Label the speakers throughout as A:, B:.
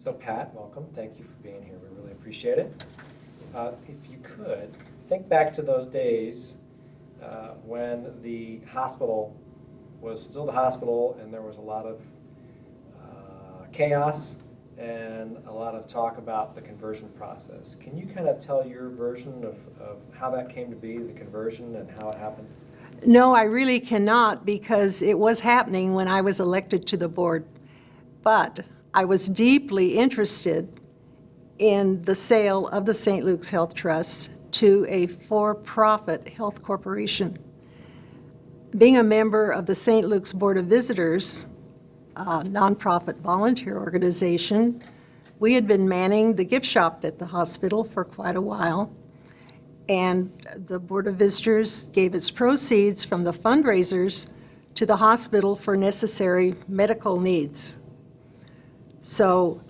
A: So Pat, welcome. Thank you for being here. We really appreciate it. If you could, think back to those days when the hospital was still the hospital and there was a lot of chaos and a lot of talk about the conversion process. Can you kind of tell your version of how that came to be, the conversion, and how it happened?
B: No, I really cannot, because it was happening when I was elected to the board. But I was deeply interested in the sale of the St. Luke's Health Trust to a for-profit health corporation. Being a member of the St. Luke's Board of Visitors, a nonprofit volunteer organization, we had been manning the gift shop at the hospital for quite a while, and the Board of Visitors gave its proceeds from the fundraisers to the hospital for necessary medical needs. So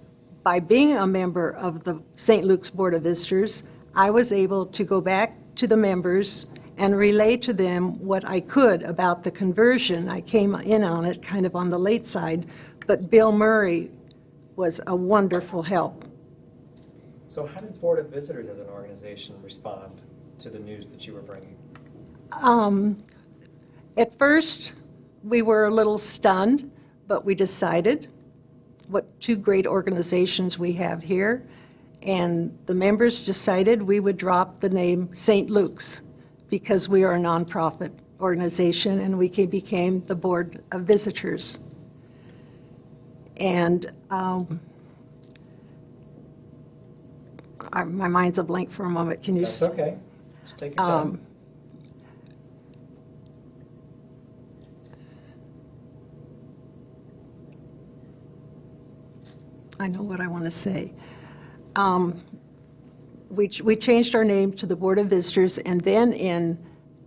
B: by being a member of the St. Luke's Board of Visitors, I was able to go back to the members and relay to them what I could about the conversion. I came in on it kind of on the late side, but Bill Murray was a wonderful help.
A: So how did Board of Visitors as an organization respond to the news that you were bringing?
B: At first, we were a little stunned, but we decided what two great organizations we have here, and the members decided we would drop the name St. Luke's because we are a nonprofit organization, and we became the Board of Visitors. And my mind's a blank for a moment. Can you?
A: That's okay. Just take your time.
B: I know what I want to say. We changed our name to the Board of Visitors, and then in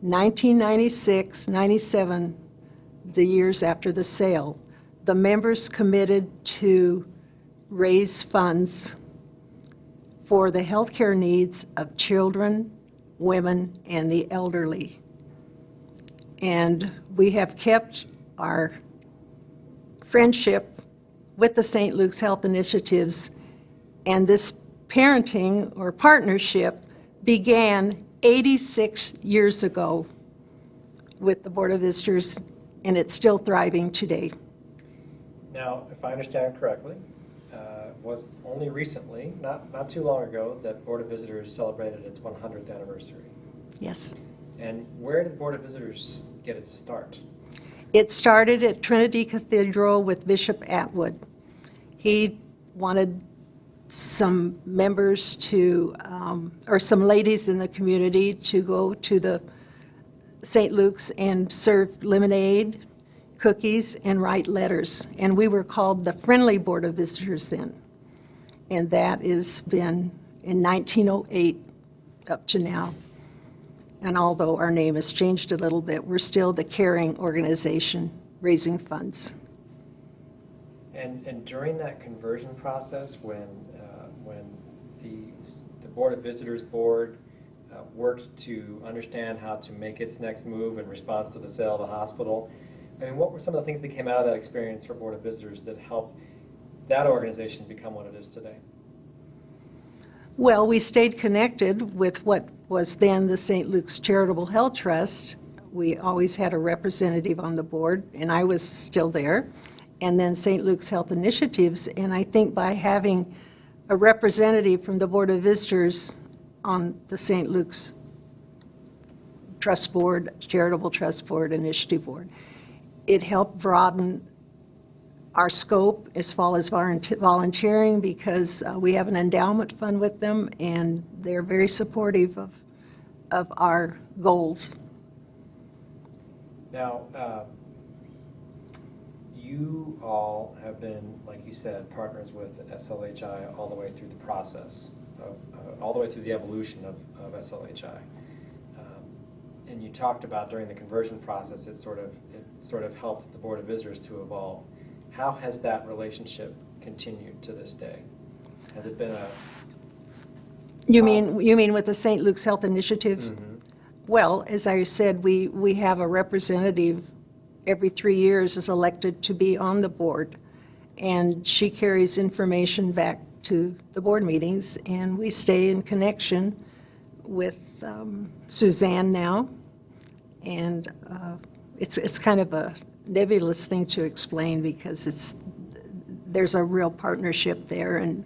B: 1996, 97, the years after the sale, the members committed to raise funds for the healthcare needs of children, women, and the elderly. And we have kept our friendship with the St. Luke's Health Initiatives, and this parenting or partnership began 86 years ago with the Board of Visitors, and it's still thriving today.
A: Now, if I understand correctly, was only recently, not too long ago, that Board of Visitors celebrated its 100th anniversary.
B: Yes.
A: And where did Board of Visitors get its start?
B: It started at Trinity Cathedral with Bishop Atwood. He wanted some members to, or some ladies in the community to go to the St. Luke's and serve lemonade, cookies, and write letters. And we were called the Friendly Board of Visitors then. And that has been in 1908 up to now. And although our name has changed a little bit, we're still the caring organization raising funds.
A: And during that conversion process, when the Board of Visitors Board worked to understand how to make its next move in response to the sale of the hospital, I mean, what were some of the things that came out of that experience for Board of Visitors that helped that organization become what it is today?
B: Well, we stayed connected with what was then the St. Luke's Charitable Health Trust. We always had a representative on the board, and I was still there. And then St. Luke's Health Initiatives, and I think by having a representative from the Board of Visitors on the St. Luke's Trust Board, Charitable Trust Board, Initiative Board, it helped broaden our scope as far as volunteering, because we have an endowment fund with them, and they're very supportive of our goals.
A: Now, you all have been, like you said, partners with SLHI all the way through the process, all the way through the evolution of SLHI. And you talked about during the conversion process, it sort of helped the Board of Visitors to evolve. How has that relationship continued to this day? Has it been a...
B: You mean with the St. Luke's Health Initiatives?
A: Mm-hmm.
B: Well, as I said, we have a representative every 3 years is elected to be on the board, and she carries information back to the board meetings, and we stay in connection with Suzanne now, and it's kind of a nebulous thing to explain because there's a real partnership there, and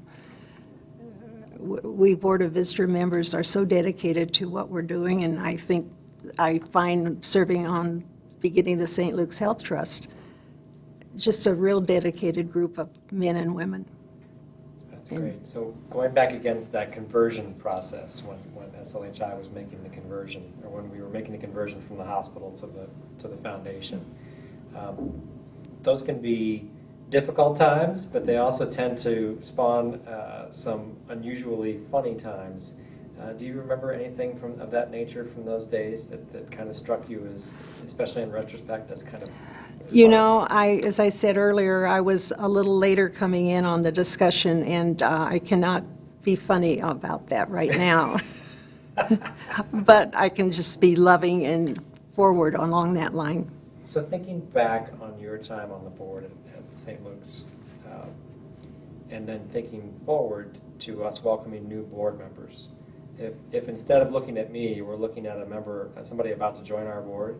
B: we Board of Visitor members are so dedicated to what we're doing, and I find serving on beginning the St. Luke's Health Trust just a real dedicated group of men and women.
A: That's great. So going back again to that conversion process, when SLHI was making the conversion, or when we were making the conversion from the hospital to the foundation, those can be difficult times, but they also tend to spawn some unusually funny times. Do you remember anything of that nature from those days that kind of struck you as, especially in retrospect, as kind of
B: You
A: funny?
B: know, as I said earlier, I was a little later coming in on the discussion, and I cannot be funny about that right now. But I can just be loving and forward along that line.
A: So thinking back on your time on the board at St. Luke's, and then thinking forward to us welcoming new board members, if instead of looking at me, you were looking at somebody about to join our board,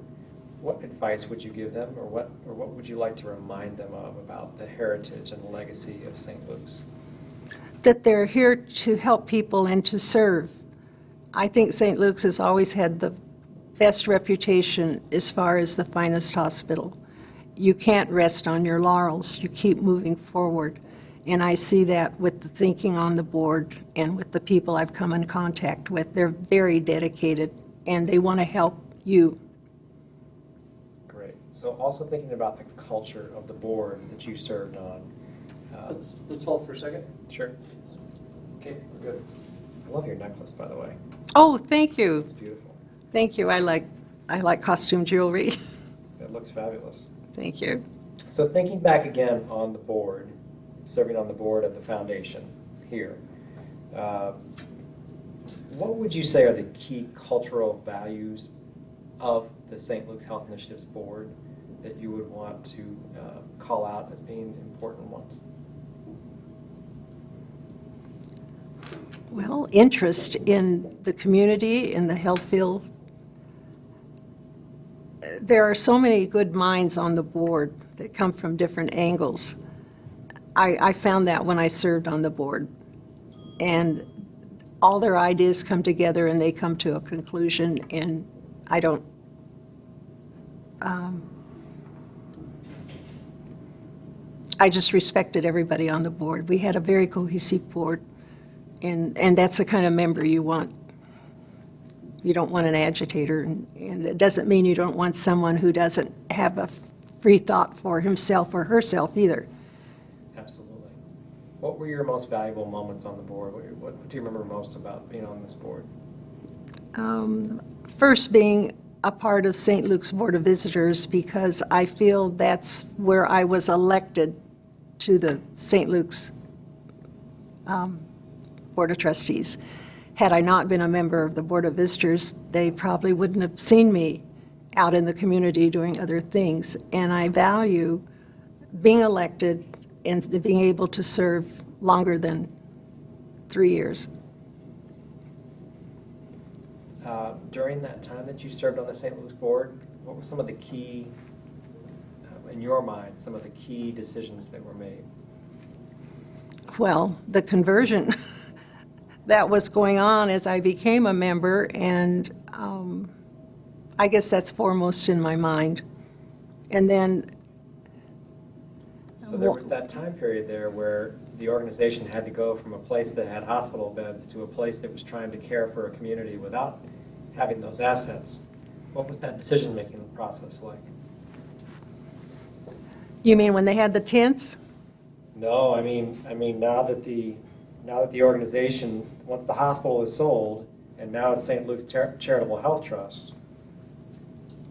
A: what advice would you give them, or what would you like to remind them of about the heritage and the legacy of St. Luke's?
B: That they're here to help people and to serve. I think St. Luke's has always had the best reputation as far as the finest hospital. You can't rest on your laurels. You keep moving forward. And I see that with the thinking on the board and with the people I've come in contact with. They're very dedicated, and they want to help you.
A: Great. So also thinking about the culture of the board that you served on.
C: Let's hold for a second.
A: Sure. Okay, we're good. I love your necklace, by the way.
B: Oh, thank you.
A: It's beautiful.
B: Thank you. I like costume jewelry.
A: It looks fabulous.
B: Thank you.
A: So thinking back again on the board, serving on the board of the foundation here, what would you say are the key cultural values of the St. Luke's Health Initiatives Board that you would want to call out as being important ones?
B: Well, interest in the community, in the health field. There are so many good minds on the board that come from different angles. I found that when I served on the board. And all their ideas come together and they come to a conclusion, and I don't, I just respected everybody on the board. We had a very cohesive board, and that's the kind of member you want. You don't want an agitator, and it doesn't mean you don't want someone who doesn't have a free thought for himself or herself either.
A: Absolutely. What were your most valuable moments on the board? What do you remember most about being on this board?
B: First, being a part of St. Luke's Board of Visitors, because I feel that's where I was elected to the St. Luke's Board of Trustees. Had I not been a member of the Board of Visitors, they probably wouldn't have seen me out in the community doing other things. And I value being elected and being able to serve longer than 3 years.
A: During that time that you served on the St. Luke's board, what were some of the key, in your mind, some of the key decisions that were made?
B: Well, the conversion that was going on as I became a member, and I guess that's foremost in my mind. And then
A: So there was that time period there where the organization had to go from a place that had hospital beds to a place that was trying to care for a community without having those assets. What was that decision-making process like?
B: You mean when they had the tents?
A: No, I mean now that the organization, once the hospital is sold, and now it's St. Luke's Charitable Health Trust,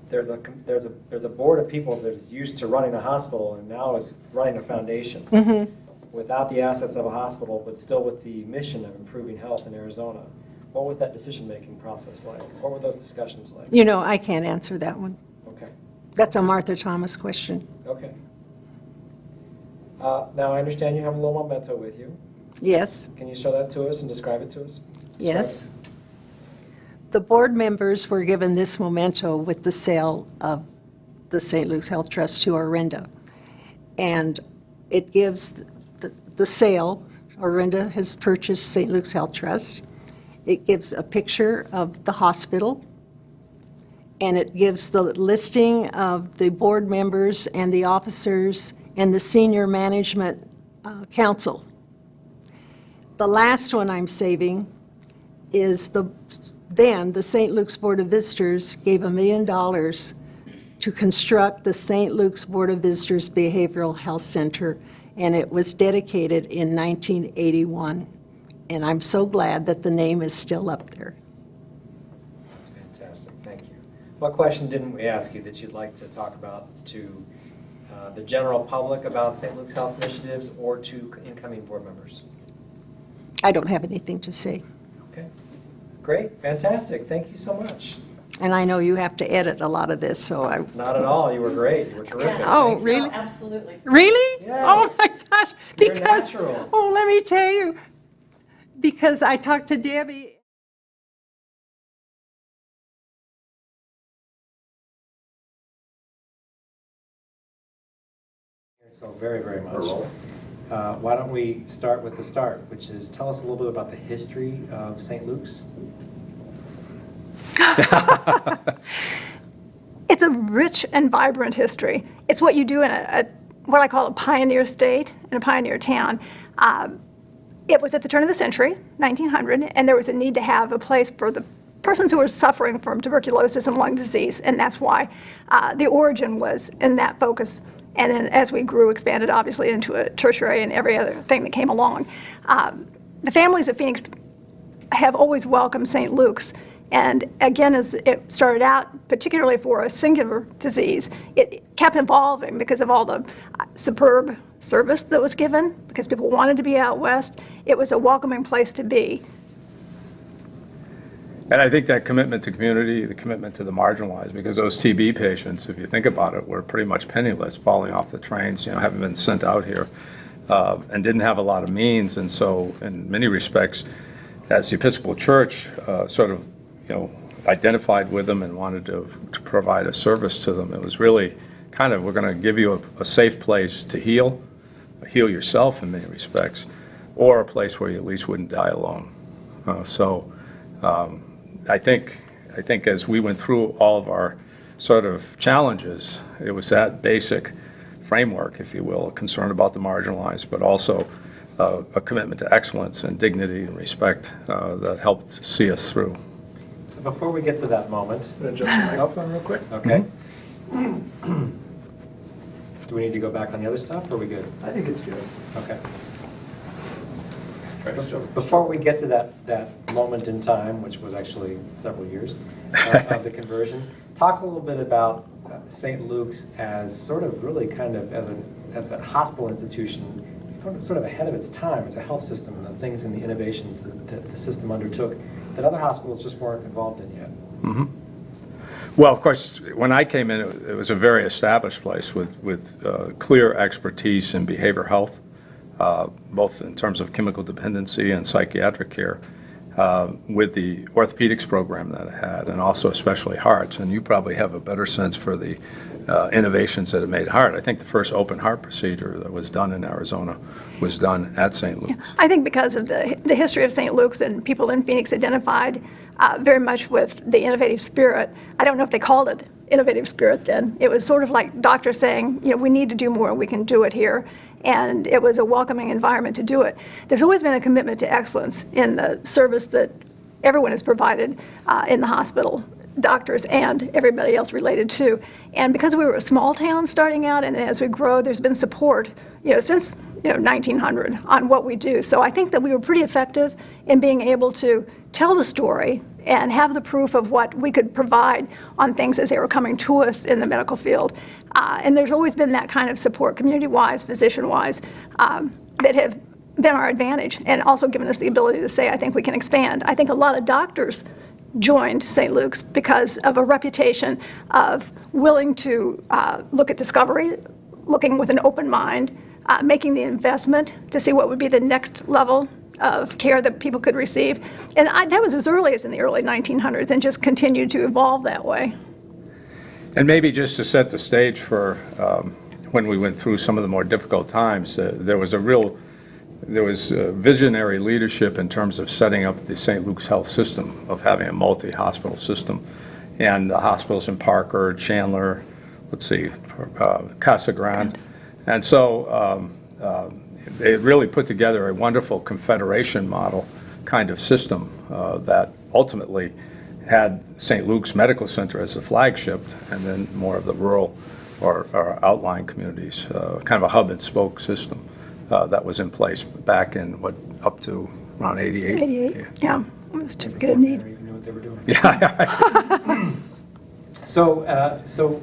A: there's a board of people that is used to running a hospital and now is running a foundation.
B: Mm-hmm.
A: Without the assets of a hospital, but still with the mission of improving health in Arizona. What was that decision-making process like? What were those discussions like?
B: You know, I can't answer that one.
A: Okay,
B: That's a Martha Thomas question.
A: okay. Now, I understand you have a little memento with you.
B: Yes,
A: Can you show that to us and describe it to us?
B: yes. The board members were given this memento with the sale of the St. Luke's Health Trust to Orinda. And it gives the sale, Orinda has purchased St. Luke's Health Trust. It gives a picture of the hospital, and it gives the listing of the board members and the officers and the senior management council. The last one I'm saving is the St. Luke's Board of Visitors gave $1 million to construct the St. Luke's Board of Visitors Behavioral Health Center, and it was dedicated in 1981. And I'm so glad that the name is still up there.
A: That's fantastic, thank you. What question didn't we ask you that you'd like to talk about to the general public about St. Luke's Health initiatives or to incoming board members?
B: I don't have anything to say.
A: Okay, great, fantastic, thank you so much.
B: And I know you have to edit a lot of this, so I...
A: Not at all, you were great, you were terrific.
B: Oh,
A: Thank you.
B: really?
D: No, absolutely.
B: Really?
A: Yes.
B: Oh, my gosh.
A: You're
B: Because,
A: natural.
B: oh, let me tell you, because I talked to Debbie.
A: So very, very much. Why don't we start with the start, which is tell us a little bit about the history of St. Luke's.
E: It's a rich and vibrant history. It's what you do in what I call a pioneer state and a pioneer town. It was at the turn of the century, 1900, and there was a need to have a place for the persons who were suffering from tuberculosis and lung disease, and that's why the origin was in that focus. And then as we grew, expanded obviously into a tertiary and every other thing that came along. The families of Phoenix have always welcomed St. Luke's. And again, as it started out, particularly for a singular disease, it kept evolving because of all the superb service that was given, because people wanted to be out west. It was a welcoming place to be.
F: And I think that commitment to community, the commitment to the marginalized, because those TB patients, if you think about it, were pretty much penniless, falling off the trains, having been sent out here, and didn't have a lot of means. And so in many respects, as the Episcopal Church sort of, identified with them and wanted to provide a service to them, it was really kind of, we're going to give you a safe place to heal yourself in many respects, or a place where you at least wouldn't die alone. I think as we went through all of our sort of challenges, it was that basic framework, if you will, a concern about the marginalized, but also a commitment to excellence and dignity and respect that helped see us through.
A: So before we get to that moment,
C: I'm going to adjust the microphone real quick.
A: okay. Do we need to go back on the other stuff, or are we good?
C: I think it's good.
A: Okay.
C: Nice job.
A: Before we get to that moment in time, which was actually several years, of the conversion, talk a little bit about St. Luke's as sort of really kind of as a hospital institution, sort of ahead of its time as a health system, and the things and the innovations that the system undertook that other hospitals just weren't involved in yet.
F: Mm-hmm. Well, of course, when I came in, it was a very established place with clear expertise in behavioral health, both in terms of chemical dependency and psychiatric care, with the orthopedics program that it had, and also especially hearts. And you probably have a better sense for the innovations that it made heart. I think the first open heart procedure that was done in Arizona was done at St. Luke's.
E: I think because of the history of St. Luke's, and people in Phoenix identified very much with the innovative spirit. I don't know if they called it innovative spirit then. It was sort of like doctors saying, we need to do more, we can do it here. And it was a welcoming environment to do it. There's always been a commitment to excellence in the service that everyone has provided in the hospital, doctors and everybody else related to. And because we were a small town starting out, and then as we grow, there's been support, since 1900 on what we do. So I think that we were pretty effective in being able to tell the story and have the proof of what we could provide on things as they were coming to us in the medical field. And there's always been that kind of support, community-wise, physician-wise, that have been our advantage, and also given us the ability to say, I think we can expand. I think a lot of doctors joined St. Luke's because of a reputation of willing to look at discovery, looking with an open mind, making the investment to see what would be the next level of care that people could receive. And that was as early as in the early 1900s and just continued to evolve that way.
F: And maybe just to set the stage for when we went through some of the more difficult times, there was visionary leadership in terms of setting up the St. Luke's health system, of having a multi-hospital system. And the hospitals in Parker, Chandler, Casa Grande. And so they really put together a wonderful confederation model kind of system that ultimately had St. Luke's Medical Center as the flagship, and then more of the rural or outlying communities, kind of a hub and spoke system that was in place back in, up to around 88?
E: 88, yeah. It was certificate of need.
A: They even knew what they were doing.
F: Yeah.
A: So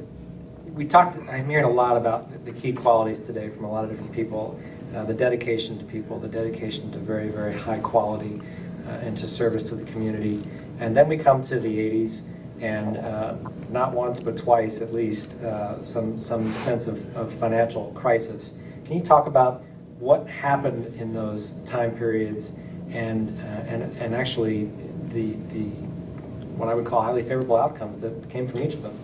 A: we talked, I'm hearing a lot about the key qualities today from a lot of different people, the dedication to people, the dedication to very, very high quality and to service to the community. And then we come to the 80s, and not once but twice at least, some sense of financial crisis. Can you talk about what happened in those time periods and actually the what I would call highly favorable outcomes that came from each of them?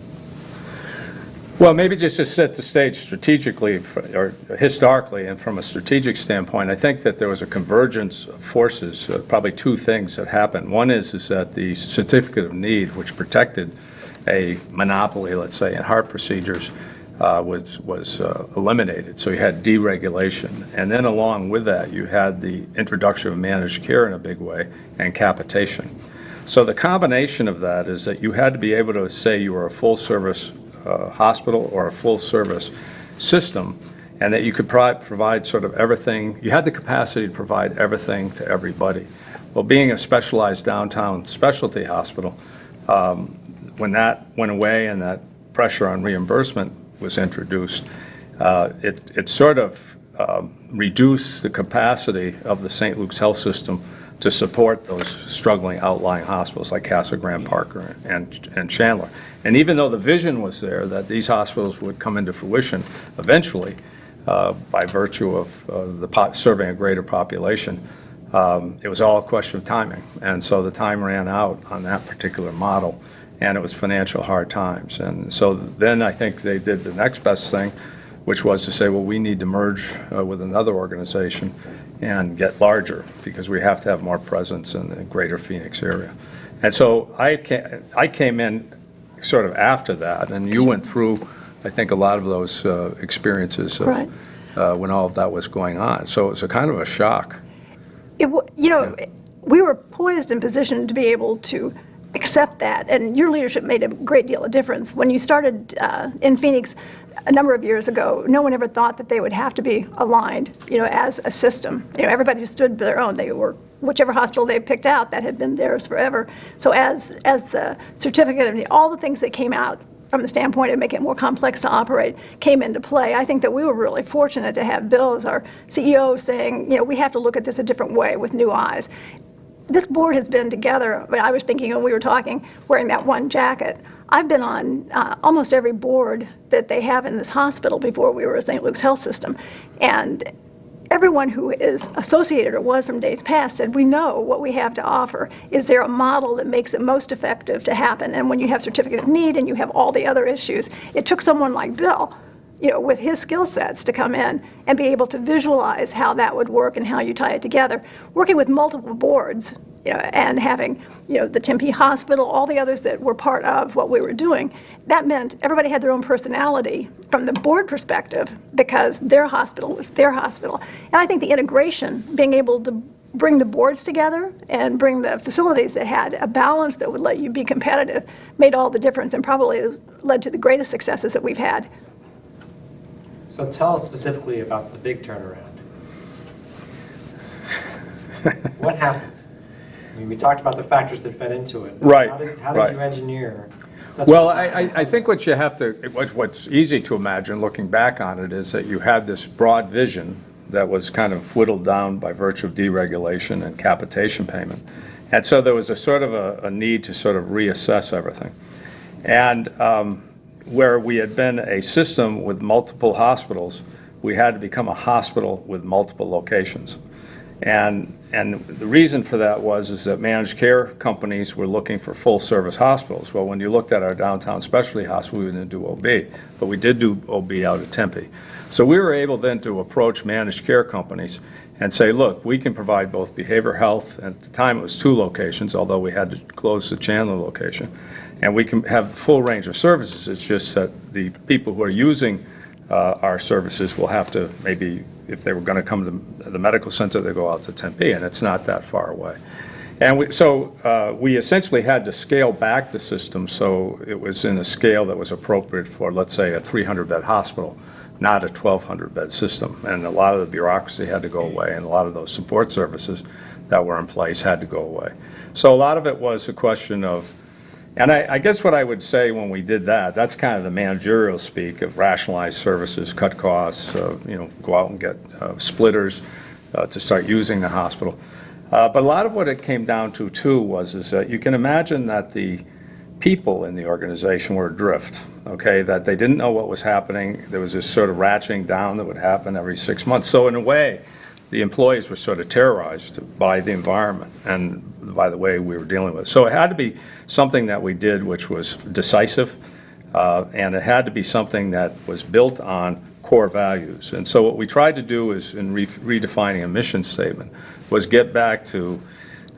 F: Well, maybe just to set the stage strategically or historically and from a strategic standpoint, I think that there was a convergence of forces, probably two things that happened. One is that the certificate of need, which protected a monopoly, let's say, in heart procedures, was eliminated. So you had deregulation. And then along with that, you had the introduction of managed care in a big way and capitation. So the combination of that is that you had to be able to say you were a full service hospital or a full service system, and that you could provide sort of everything. You had the capacity to provide everything to everybody. Well, being a specialized downtown specialty hospital, when that went away and that pressure on reimbursement was introduced, it sort of reduced the capacity of the St. Luke's health system to support those struggling outlying hospitals like Casa Grande, Parker, and Chandler. And even though the vision was there that these hospitals would come into fruition eventually by virtue of serving a greater population, it was all a question of timing. And so the time ran out on that particular model, and it was financial hard times. And so then I think they did the next best thing, which was to say, well, we need to merge with another organization and get larger, because we have to have more presence in the greater Phoenix area. And so I came in sort of after that, and you went through, I think, a lot of those experiences of,
E: Right.
F: When all of that was going on. So it was a kind of a shock.
E: We were poised and positioned to be able to accept that, and your leadership made a great deal of difference. When you started in Phoenix a number of years ago, no one ever thought that they would have to be aligned, as a system. Everybody stood for their own. They were, whichever hospital they picked out, that had been theirs forever. So as the certificate of need, all the things that came out from the standpoint of making it more complex to operate came into play. I think that we were really fortunate to have Bill as our CEO saying, we have to look at this a different way with new eyes. This board has been together. I was thinking when we were talking, wearing that one jacket. I've been on almost every board that they have in this hospital before we were a St. Luke's health system. And everyone who is associated or was from days past said, we know what we have to offer. Is there a model that makes it most effective to happen? And when you have certificate of need and you have all the other issues, it took someone like Bill, with his skill sets to come in and be able to visualize how that would work and how you tie it together. Working with multiple boards, and having, the Tempe Hospital, all the others that were part of what we were doing, that meant everybody had their own personality from the board perspective, because their hospital was their hospital. And I think the integration, being able to bring the boards together and bring the facilities that had a balance that would let you be competitive, made all the difference and probably led to the greatest successes that we've had.
A: So tell us specifically about the big turnaround. What happened? I mean, we talked about the factors that fed into it.
F: Right.
A: How did you engineer?
F: Well, I think what you have to, what's easy to imagine looking back on it, is that you had this broad vision that was kind of whittled down by virtue of deregulation and capitation payment. And so there was a sort of a need to sort of reassess everything. And where we had been a system with multiple hospitals, we had to become a hospital with multiple locations. And the reason for that is that managed care companies were looking for full-service hospitals. Well, when you looked at our downtown specialty hospital, we didn't do OB, but we did do OB out at Tempe. So we were able then to approach managed care companies and say, look, we can provide both behavioral health, and at the time it was 2 locations, although we had to close the Chandler location, and we can have the full range of services. It's just that the people who are using our services will have to maybe, if they were going to come to the medical center, they go out to Tempe, and it's not that far away. And we essentially had to scale back the system so it was in a scale that was appropriate for, let's say, a 300-bed hospital, not a 1,200-bed system. And a lot of the bureaucracy had to go away, and a lot of those support services that were in place had to go away. So a lot of it was a question of, and I guess what I would say when we did that, that's kind of the managerial speak of rationalize services, cut costs, go out and get splitters to start using the hospital. But a lot of what it came down to, too, is that you can imagine that the people in the organization were adrift, okay, that they didn't know what was happening. There was this sort of ratcheting down that would happen every 6 months. So in a way, the employees were sort of terrorized by the environment and by the way we were dealing with it. So it had to be something that we did which was decisive, and it had to be something that was built on core values. And so what we tried to do is, in redefining a mission statement, was get back to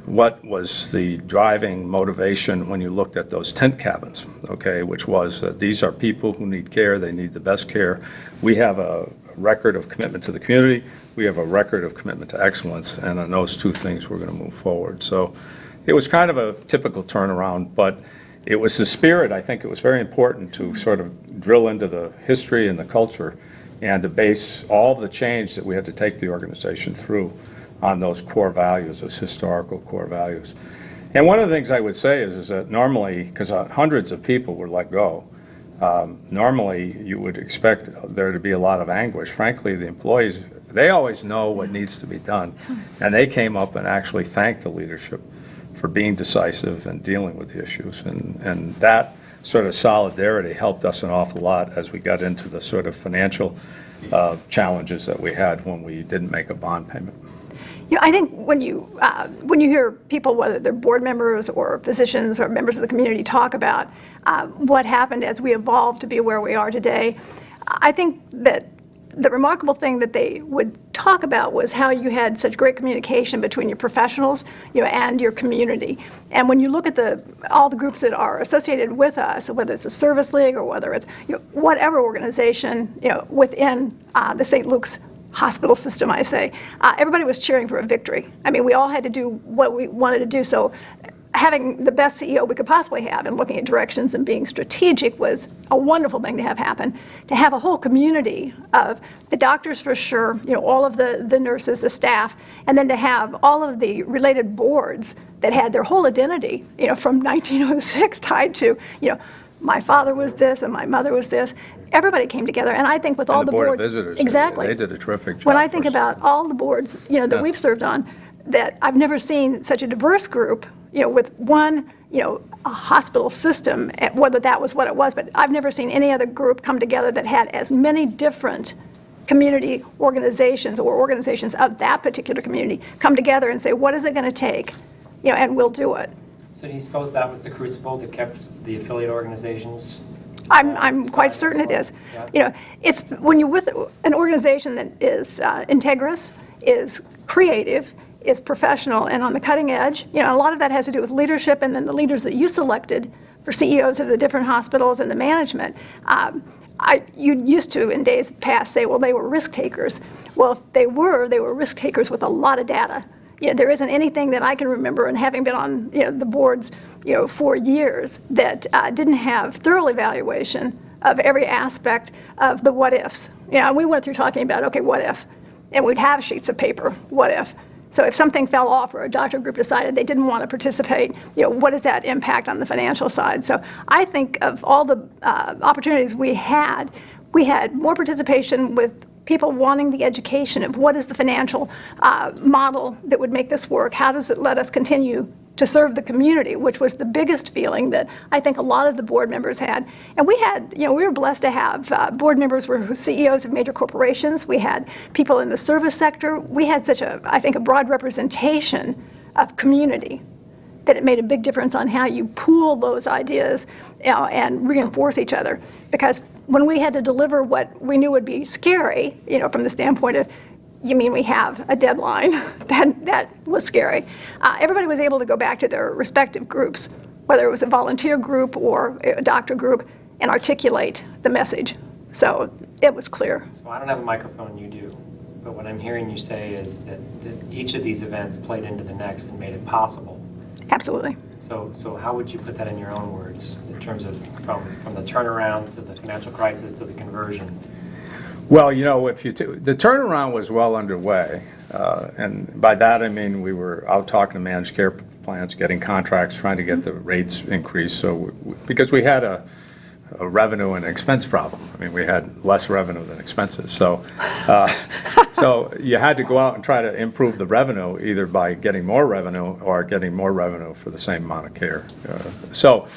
F: what was the driving motivation when you looked at those tent cabins, okay, which was that these are people who need care, they need the best care. We have a record of commitment to the community, we have a record of commitment to excellence, and on those 2 things we're going to move forward. So it was kind of a typical turnaround, but it was the spirit. I think it was very important to sort of drill into the history and the culture and to base all the change that we had to take the organization through on those core values, those historical core values. And one of the things I would say is that normally, because hundreds of people were let go, normally you would expect there to be a lot of anguish. Frankly, the employees, they always know what needs to be done, and they came up and actually thanked the leadership for being decisive and dealing with the issues. And that sort of solidarity helped us an awful lot as we got into the sort of financial challenges that we had when we didn't make a bond payment.
E: I think when you hear people, whether they're board members or physicians or members of the community, talk about what happened as we evolved to be where we are today, I think that the remarkable thing that they would talk about was how you had such great communication between your professionals, and your community. And when you look at all the groups that are associated with us, whether it's a service league or whether it's whatever organization within the St. Luke's hospital system, I say, everybody was cheering for a victory. I mean, we all had to do what we wanted to do. So having the best CEO we could possibly have and looking at directions and being strategic was a wonderful thing to have happen. To have a whole community of the doctors for sure, all of the nurses, the staff, and then to have all of the related boards that had their whole identity, from 1906 tied to, my father was this and my mother was this. Everybody came together, and I think with all the boards,
F: Board of Visitors,
E: exactly,
F: they did a terrific job.
E: When I think about all the boards, that we've served on, that I've never seen such a diverse group, with one, a hospital system, whether that was what it was, but I've never seen any other group come together that had as many different community organizations or organizations of that particular community come together and say, what is it going to take, and we'll do it.
A: So do you suppose that was the crucible that kept the affiliate organizations?
E: I'm quite certain it is.
A: Yeah.
E: It's when you're with an organization that is integrous, is creative, is professional, and on the cutting edge. A lot of that has to do with leadership, and then the leaders that you selected for CEOs of the different hospitals and the management. You used to, in days past, say, well, they were risk takers. Well, if they were risk takers with a lot of data. There isn't anything that I can remember, and having been on the boards for years, that didn't have thorough evaluation of every aspect of the what ifs. We went through talking about, okay, what if? And we'd have sheets of paper, what if? So if something fell off or a doctor group decided they didn't want to participate, what is that impact on the financial side? So I think of all the opportunities we had more participation with people wanting the education of what is the financial model that would make this work? How does it let us continue to serve the community, which was the biggest feeling that I think a lot of the board members had. And we had, we were blessed to have board members were CEOs of major corporations. We had people in the service sector. We had such I think, a broad representation of community that it made a big difference on how you pool those ideas and reinforce each other. Because when we had to deliver what we knew would be scary, from the standpoint of, you mean we have a deadline? That was scary. Everybody was able to go back to their respective groups, whether it was a volunteer group or a doctor group, and articulate the message. So it was clear.
A: So I don't have a microphone, you do. But what I'm hearing you say is that each of these events played into the next and made it possible.
E: Absolutely.
A: So how would you put that in your own words in terms of from the turnaround to the financial crisis to the conversion?
F: Well, if the turnaround was well underway, and by that I mean we were out talking to managed care plans, getting contracts, trying to get the rates increased. So because we had a revenue and expense problem. I mean, we had less revenue than expenses. So, so you had to go out and try to improve the revenue either by getting more revenue or getting more revenue for the same amount of care. So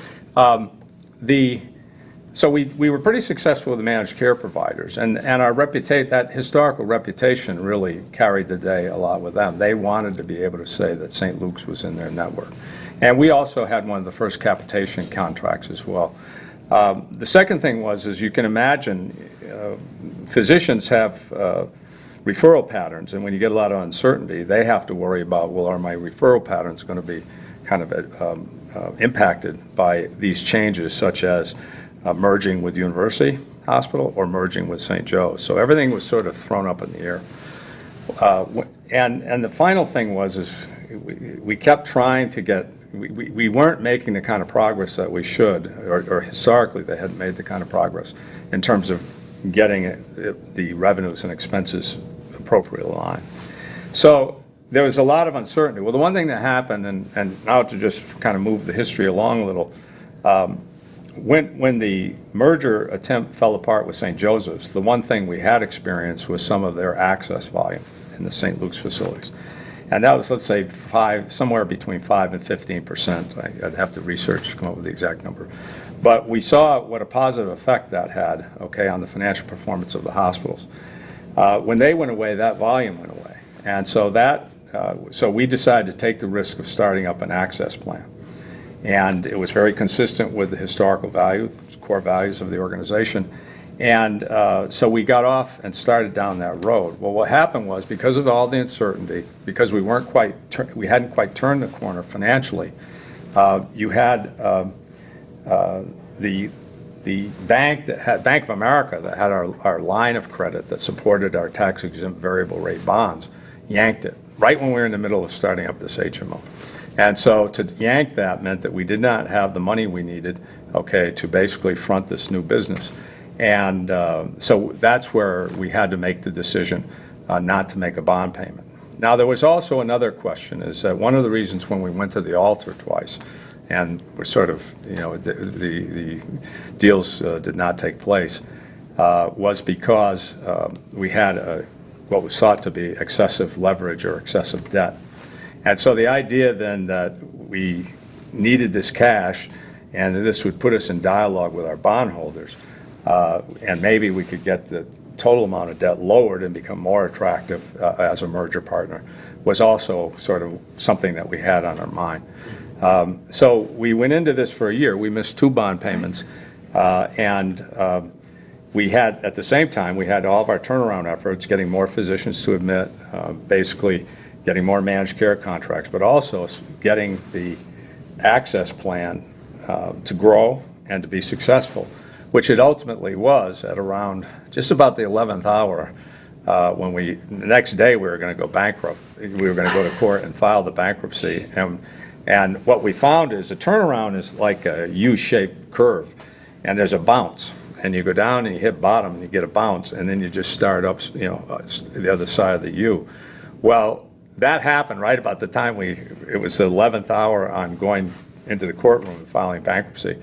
F: we were pretty successful with the managed care providers, and our reputation, that historical reputation, really carried the day a lot with them. They wanted to be able to say that St. Luke's was in their network, and we also had one of the first capitation contracts as well. The second thing was, as you can imagine, physicians have referral patterns, and when you get a lot of uncertainty, they have to worry about, well, are my referral patterns going to be kind of impacted by these changes, such as merging with University Hospital or merging with St. Joe's. So everything was sort of thrown up in the air. And the final thing was we kept trying to get, we weren't making the kind of progress that we should, or historically they hadn't made the kind of progress in terms of getting the revenues and expenses appropriately aligned. So there was a lot of uncertainty. Well, the one thing that happened, and now to just kind of move the history along a little, when the merger attempt fell apart with St. Joseph's, the one thing we had experienced was some of their access volume in the St. Luke's facilities. And that was, let's say, somewhere between 5 and 15%. I'd have to research to come up with the exact number. But we saw what a positive effect that had, on the financial performance of the hospitals. When they went away, that volume went away. And so so we decided to take the risk of starting up an access plan. And it was very consistent with the historical core values of the organization. And so we got off and started down that road. Well, what happened was, because of all the uncertainty, because we hadn't quite turned the corner financially, you had the Bank of America that had our line of credit that supported our tax-exempt variable rate bonds, yanked it right when we were in the middle of starting up this HMO. And so to yank that meant that we did not have the money we needed, to basically front this new business. And so that's where we had to make the decision not to make a bond payment. Now, there was also another question, is that one of the reasons when we went to the altar twice, and we're sort of, the deals did not take place, was because we had what was thought to be excessive leverage or excessive debt. And so the idea then that we needed this cash, and this would put us in dialogue with our bondholders, and maybe we could get the total amount of debt lowered and become more attractive as a merger partner, was also sort of something that we had on our mind. So we went into this for a year. We missed 2 bond payments, and we had, at the same time, we had all of our turnaround efforts, getting more physicians to admit, basically getting more managed care contracts, but also getting the access plan to grow and to be successful, which it ultimately was at around just about the 11th hour, when the next day we were going to go bankrupt. We were going to go to court and file the bankruptcy. And what we found is a turnaround is like a U-shaped curve, and there's a bounce. And you go down and you hit bottom and you get a bounce, and then you just start up, the other side of the U. Well, that happened right about the time it was the 11th hour on going into the courtroom and filing bankruptcy.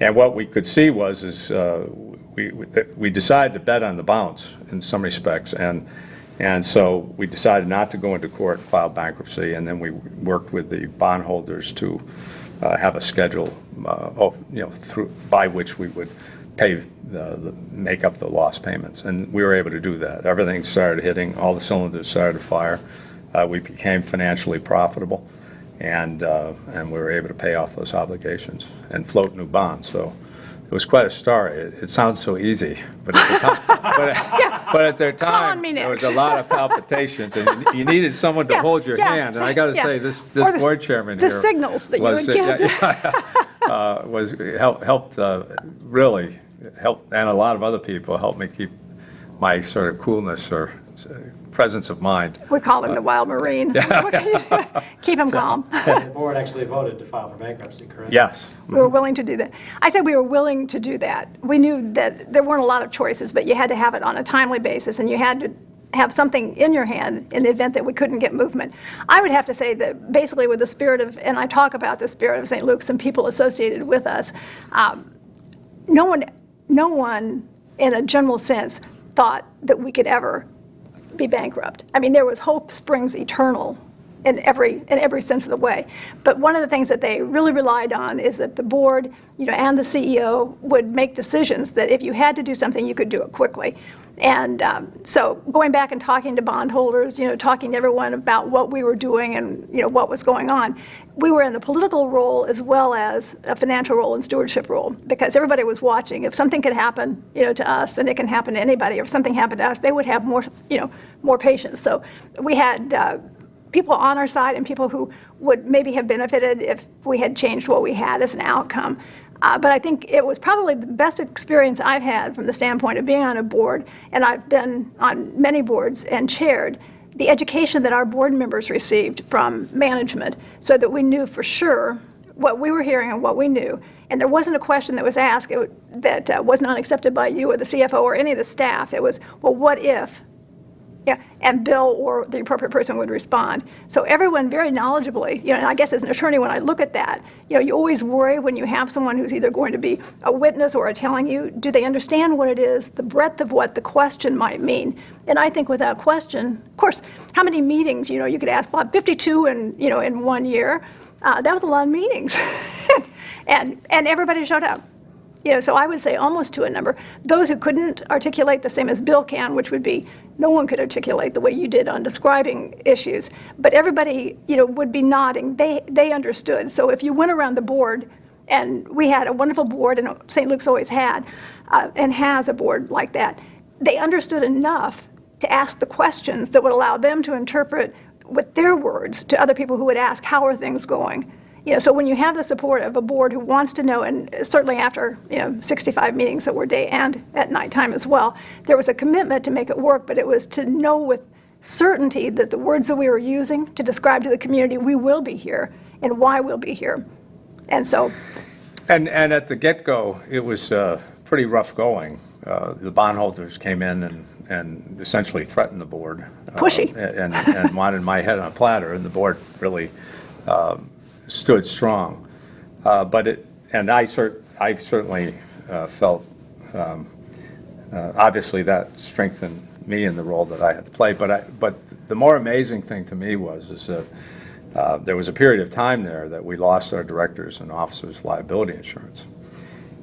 F: And what we could see was we decided to bet on the bounce in some respects, and And so we decided not to go into court and file bankruptcy, and then we worked with the bondholders to have a schedule, by which we would pay make up the lost payments, and we were able to do that. Everything started hitting, all the cylinders started to fire. We became financially profitable, and we were able to pay off those obligations and float new bonds. So it was quite a story. It sounds so easy, but at the time, but at their time, there was a lot of palpitations, and you needed someone to hold your hand. And I got to say, this board chairman here,
E: the signals that you would get,
F: helped really helped, and a lot of other people helped me keep my sort of coolness or presence of mind.
E: we call him the wild marine. What can you do? Keep him calm.
A: The board actually voted to file for bankruptcy, correct?
F: Yes.
E: We were willing to do that. I said we were willing to do that. We knew that there weren't a lot of choices, but you had to have it on a timely basis, and you had to have something in your hand in the event that we couldn't get movement. I would have to say that basically with the spirit of, and I talk about the spirit of St. Luke's and people associated with us, no one in a general sense thought that we could ever be bankrupt. I mean, there was hope springs eternal in every sense of the way. But one of the things that they really relied on is that the board, and the CEO would make decisions that if you had to do something, you could do it quickly. And so going back and talking to bondholders, talking to everyone about what we were doing and what was going on, we were in a political role as well as a financial role and stewardship role, because everybody was watching. If something could happen, to us, then it can happen to anybody. If something happened to us, they would have more patience. So we had people on our side and people who would maybe have benefited if we had changed what we had as an outcome. But I think it was probably the best experience I've had from the standpoint of being on a board, and I've been on many boards and chaired, the education that our board members received from management so that we knew for sure what we were hearing and what we knew. And there wasn't a question that was asked that was not accepted by you or the CFO or any of the staff. It was, well, what if? Yeah, and Bill or the appropriate person would respond. So everyone very knowledgeably, and I guess as an attorney, when I look at that, you always worry when you have someone who's either going to be a witness or telling you, do they understand what it is, the breadth of what the question might mean? And I think without question, of course, how many meetings, you could ask Bob, 52 in 1 year, that was a lot of meetings. and everybody showed up. So I would say almost to a number. Those who couldn't articulate the same as Bill can, which would be no one could articulate the way you did on describing issues, but everybody, would be nodding. They understood. So if you went around the board, and we had a wonderful board, and St. Luke's always had, and has a board like that, they understood enough to ask the questions that would allow them to interpret with their words to other people who would ask, how are things going? So when you have the support of a board who wants to know, and certainly after 65 meetings that were day and at nighttime as well, there was a commitment to make it work, but it was to know with certainty that the words that we were using to describe to the community we will be here and why we'll be here. And so.
F: And at the get-go, it was pretty rough going. The bondholders came in and essentially threatened the board.
E: Pushy.
F: And wanted my head on a platter, and the board really stood strong, and I certainly felt obviously that strengthened me in the role that I had to play. But the more amazing thing to me is that there was a period of time there that we lost our directors and officers' liability insurance,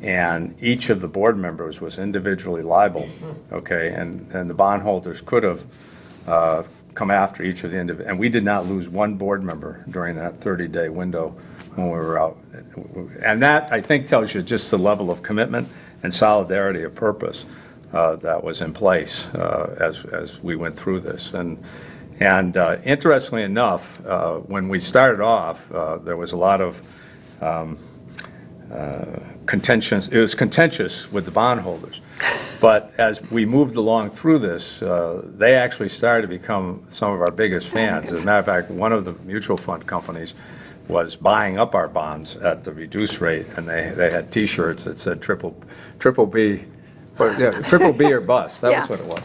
F: and each of the board members was individually liable. Okay, and the bondholders could have come after each of the individuals, and we did not lose one board member during that 30-day window when we were out. And that, I think, tells you just the level of commitment and solidarity of purpose that was in place as we went through this. And interestingly enough, when we started off, there was a lot of contention. It was contentious with the bondholders. But as we moved along through this, they actually started to become some of our biggest fans. As a matter of fact, one of the mutual fund companies was buying up our bonds at the reduced rate, and they had T-shirts that said triple B or bust. That was what it was.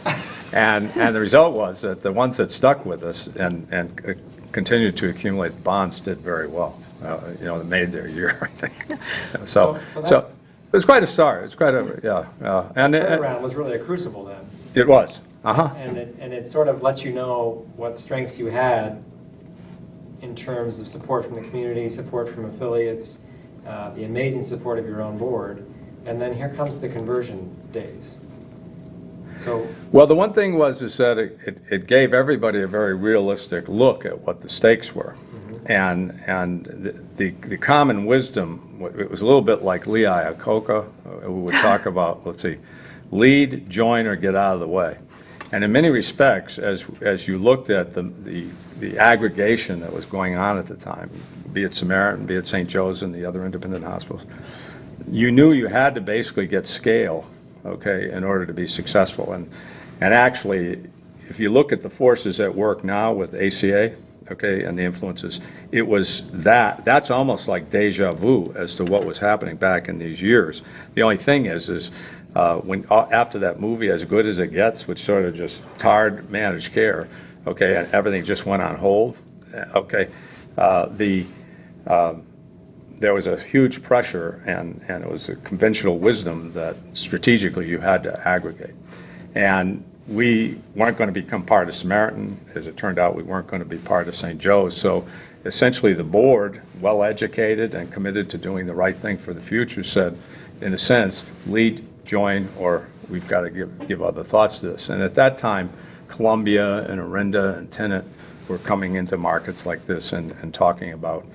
F: And the result was that the ones that stuck with us and continued to accumulate the bonds did very well. They made their year, I think. So it was quite a start. It's quite a, and
A: the turnaround was really a crucible then.
F: It was. Uh-huh.
A: And it sort of lets you know what strengths you had in terms of support from the community, support from affiliates, the amazing support of your own board, and then here comes the conversion days. So,
F: Well, the one thing was is that it gave everybody a very realistic look at what the stakes were. And the common wisdom, it was a little bit like Lee Iacocca, who would talk about, let's see, lead, join, or get out of the way. And in many respects, as you looked at the aggregation that was going on at the time, be it Samaritan, be it St. Joe's and the other independent hospitals, you knew you had to basically get scale, okay, in order to be successful. And actually, if you look at the forces at work now with ACA, okay, and the influences, it was that's almost like deja vu as to what was happening back in these years. The only thing is when after that movie, As Good as It Gets, which sort of just tarred managed care, okay, and everything just went on hold, okay, there was a huge pressure, and it was a conventional wisdom that strategically you had to aggregate. And we weren't going to become part of Samaritan. As it turned out, we weren't going to be part of St. Joe's. So essentially the board, well-educated and committed to doing the right thing for the future, said, in a sense, lead, join, or we've got to give other thoughts to this. And at that time, Columbia and Orinda and Tenet were coming into markets like this and talking about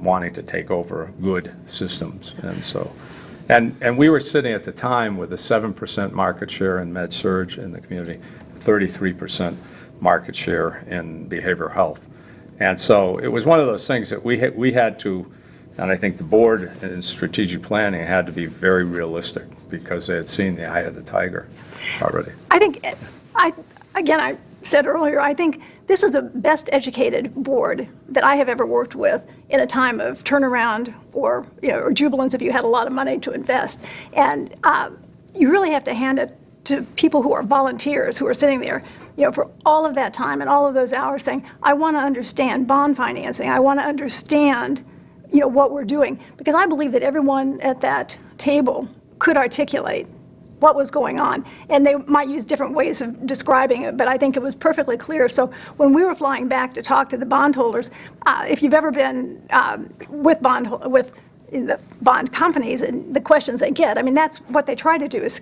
F: wanting to take over good systems. And so, and we were sitting at the time with a 7% market share in med-surg in the community, 33% market share in behavioral health. And so it was one of those things that we had to, and I think the board in strategic planning had to be very realistic because they had seen the eye of the tiger already.
E: I think, I said earlier, I think this is the best educated board that I have ever worked with in a time of turnaround or jubilance if you had a lot of money to invest. And you really have to hand it to people who are volunteers, who are sitting there, for all of that time and all of those hours saying, I want to understand bond financing. I want to understand, what we're doing. Because I believe that everyone at that table could articulate what was going on. And they might use different ways of describing it, but I think it was perfectly clear. So when we were flying back to talk to the bondholders, if you've ever been with the bond companies and the questions they get, I mean, that's what they try to do is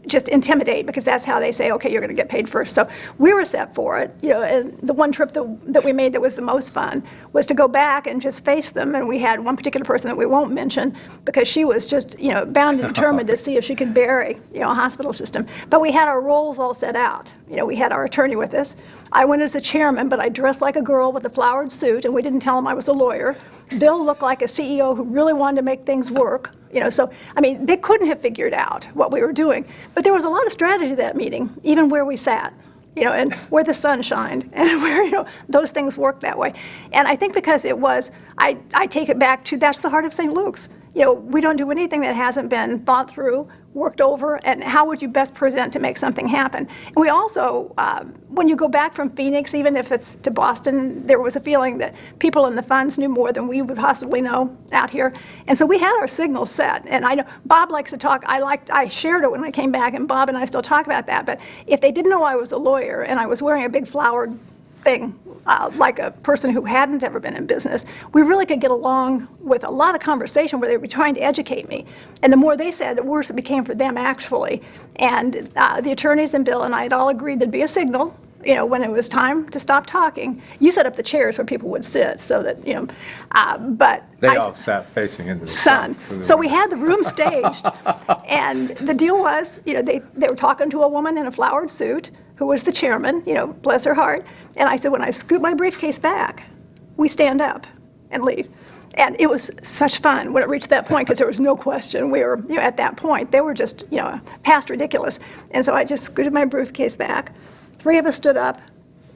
E: just intimidate, because that's how they say, okay, you're going to get paid first. So we were set for it. And the one trip that we made that was the most fun was to go back and just face them. And we had one particular person that we won't mention because she was just, bound and determined to see if she could bear a hospital system. But we had our roles all set out. We had our attorney with us. I went as the chairman, but I dressed like a girl with a flowered suit, and we didn't tell him I was a lawyer. Bill looked like a CEO who really wanted to make things work. So, I mean, they couldn't have figured out what we were doing. But there was a lot of strategy at that meeting, even where we sat, and where the sun shined, and where, those things worked that way. And I think because it was, I take it back to, that's the heart of St. Luke's. We don't do anything that hasn't been thought through, worked over, and how would you best present to make something happen. And we also, when you go back from Phoenix, even if it's to Boston, there was a feeling that people in the funds knew more than we would possibly know out here. And so we had our signals set. And I know Bob likes to talk, I shared it when I came back, and Bob and I still talk about that. But if they didn't know I was a lawyer and I was wearing a big flowered thing, like a person who hadn't ever been in business, we really could get along with a lot of conversation where they were trying to educate me. And the more they said, the worse it became for them, actually. And the attorneys and Bill and I had all agreed there'd be a signal, when it was time to stop talking. You set up the chairs where people would sit so that, but
F: They all sat facing into the
E: sun. So we had the room staged, and the deal was, they were talking to a woman in a flowered suit who was the chairman, bless her heart. And I said, when I scoot my briefcase back, we stand up and leave. And it was such fun when it reached that point, because there was no question we were, at that point. They were just, past ridiculous. And so I just scooted my briefcase back. 3 of us stood up,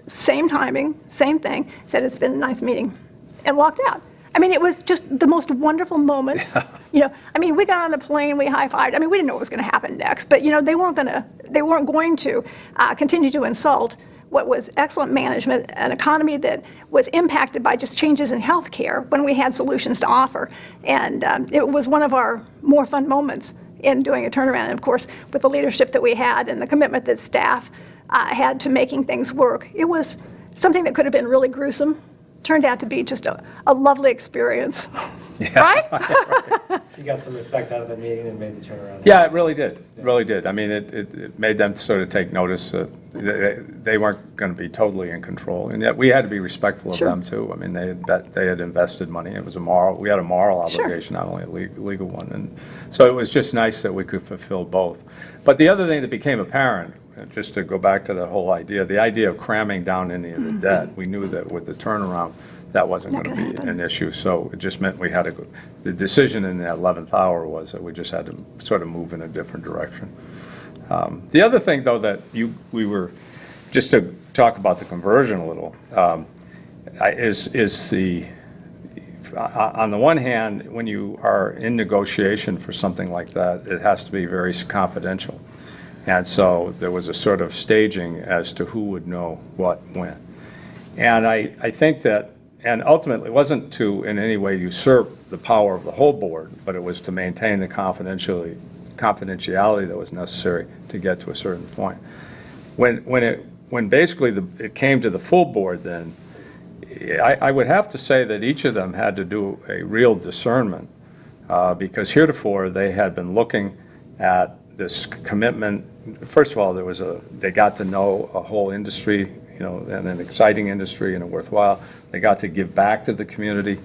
E: same timing, same thing, said, it's been a nice meeting, and walked out. I mean, it was just the most wonderful moment. Yeah. We got on the plane, we high-fived. We didn't know what was going to happen next, but they weren't going to continue to insult what was excellent management, an economy that was impacted by just changes in healthcare when we had solutions to offer. And it was one of our more fun moments in doing a turnaround. And of course, with the leadership that we had and the commitment that staff had to making things work, it was something that could have been really gruesome. Turned out to be just a lovely experience. Right?
A: So you got some respect out of the meeting and made the turnaround.
F: Yeah, it really did. It really did. I mean, it made them sort of take notice that they weren't going to be totally in control, and yet we had to be respectful of
E: Sure.
F: them too. I mean, they had invested money. It was a moral. We had a moral
E: Sure.
F: obligation, not only a legal one, and so it was just nice that we could fulfill both. But the other thing that became apparent, just to go back to the whole idea, the idea of cramming down any of the debt, we knew that with the turnaround, that wasn't
E: Not
F: going to
E: gonna
F: be
E: happen.
F: an issue. So it just meant we had to go. The decision in the 11th hour was that we just had to sort of move in a different direction. The other thing, though, that we were, just to talk about the conversion a little, is on the one hand, when you are in negotiation for something like that, it has to be very confidential. And so there was a sort of staging as to who would know what when. And I think that, and ultimately, it wasn't to in any way usurp the power of the whole board, but it was to maintain the confidentiality that was necessary to get to a certain point. When basically it came to the full board, then I would have to say that each of them had to do a real discernment, because heretofore they had been looking at this commitment. First of all, they got to know a whole industry, and an exciting industry and a worthwhile. They got to give back to the community.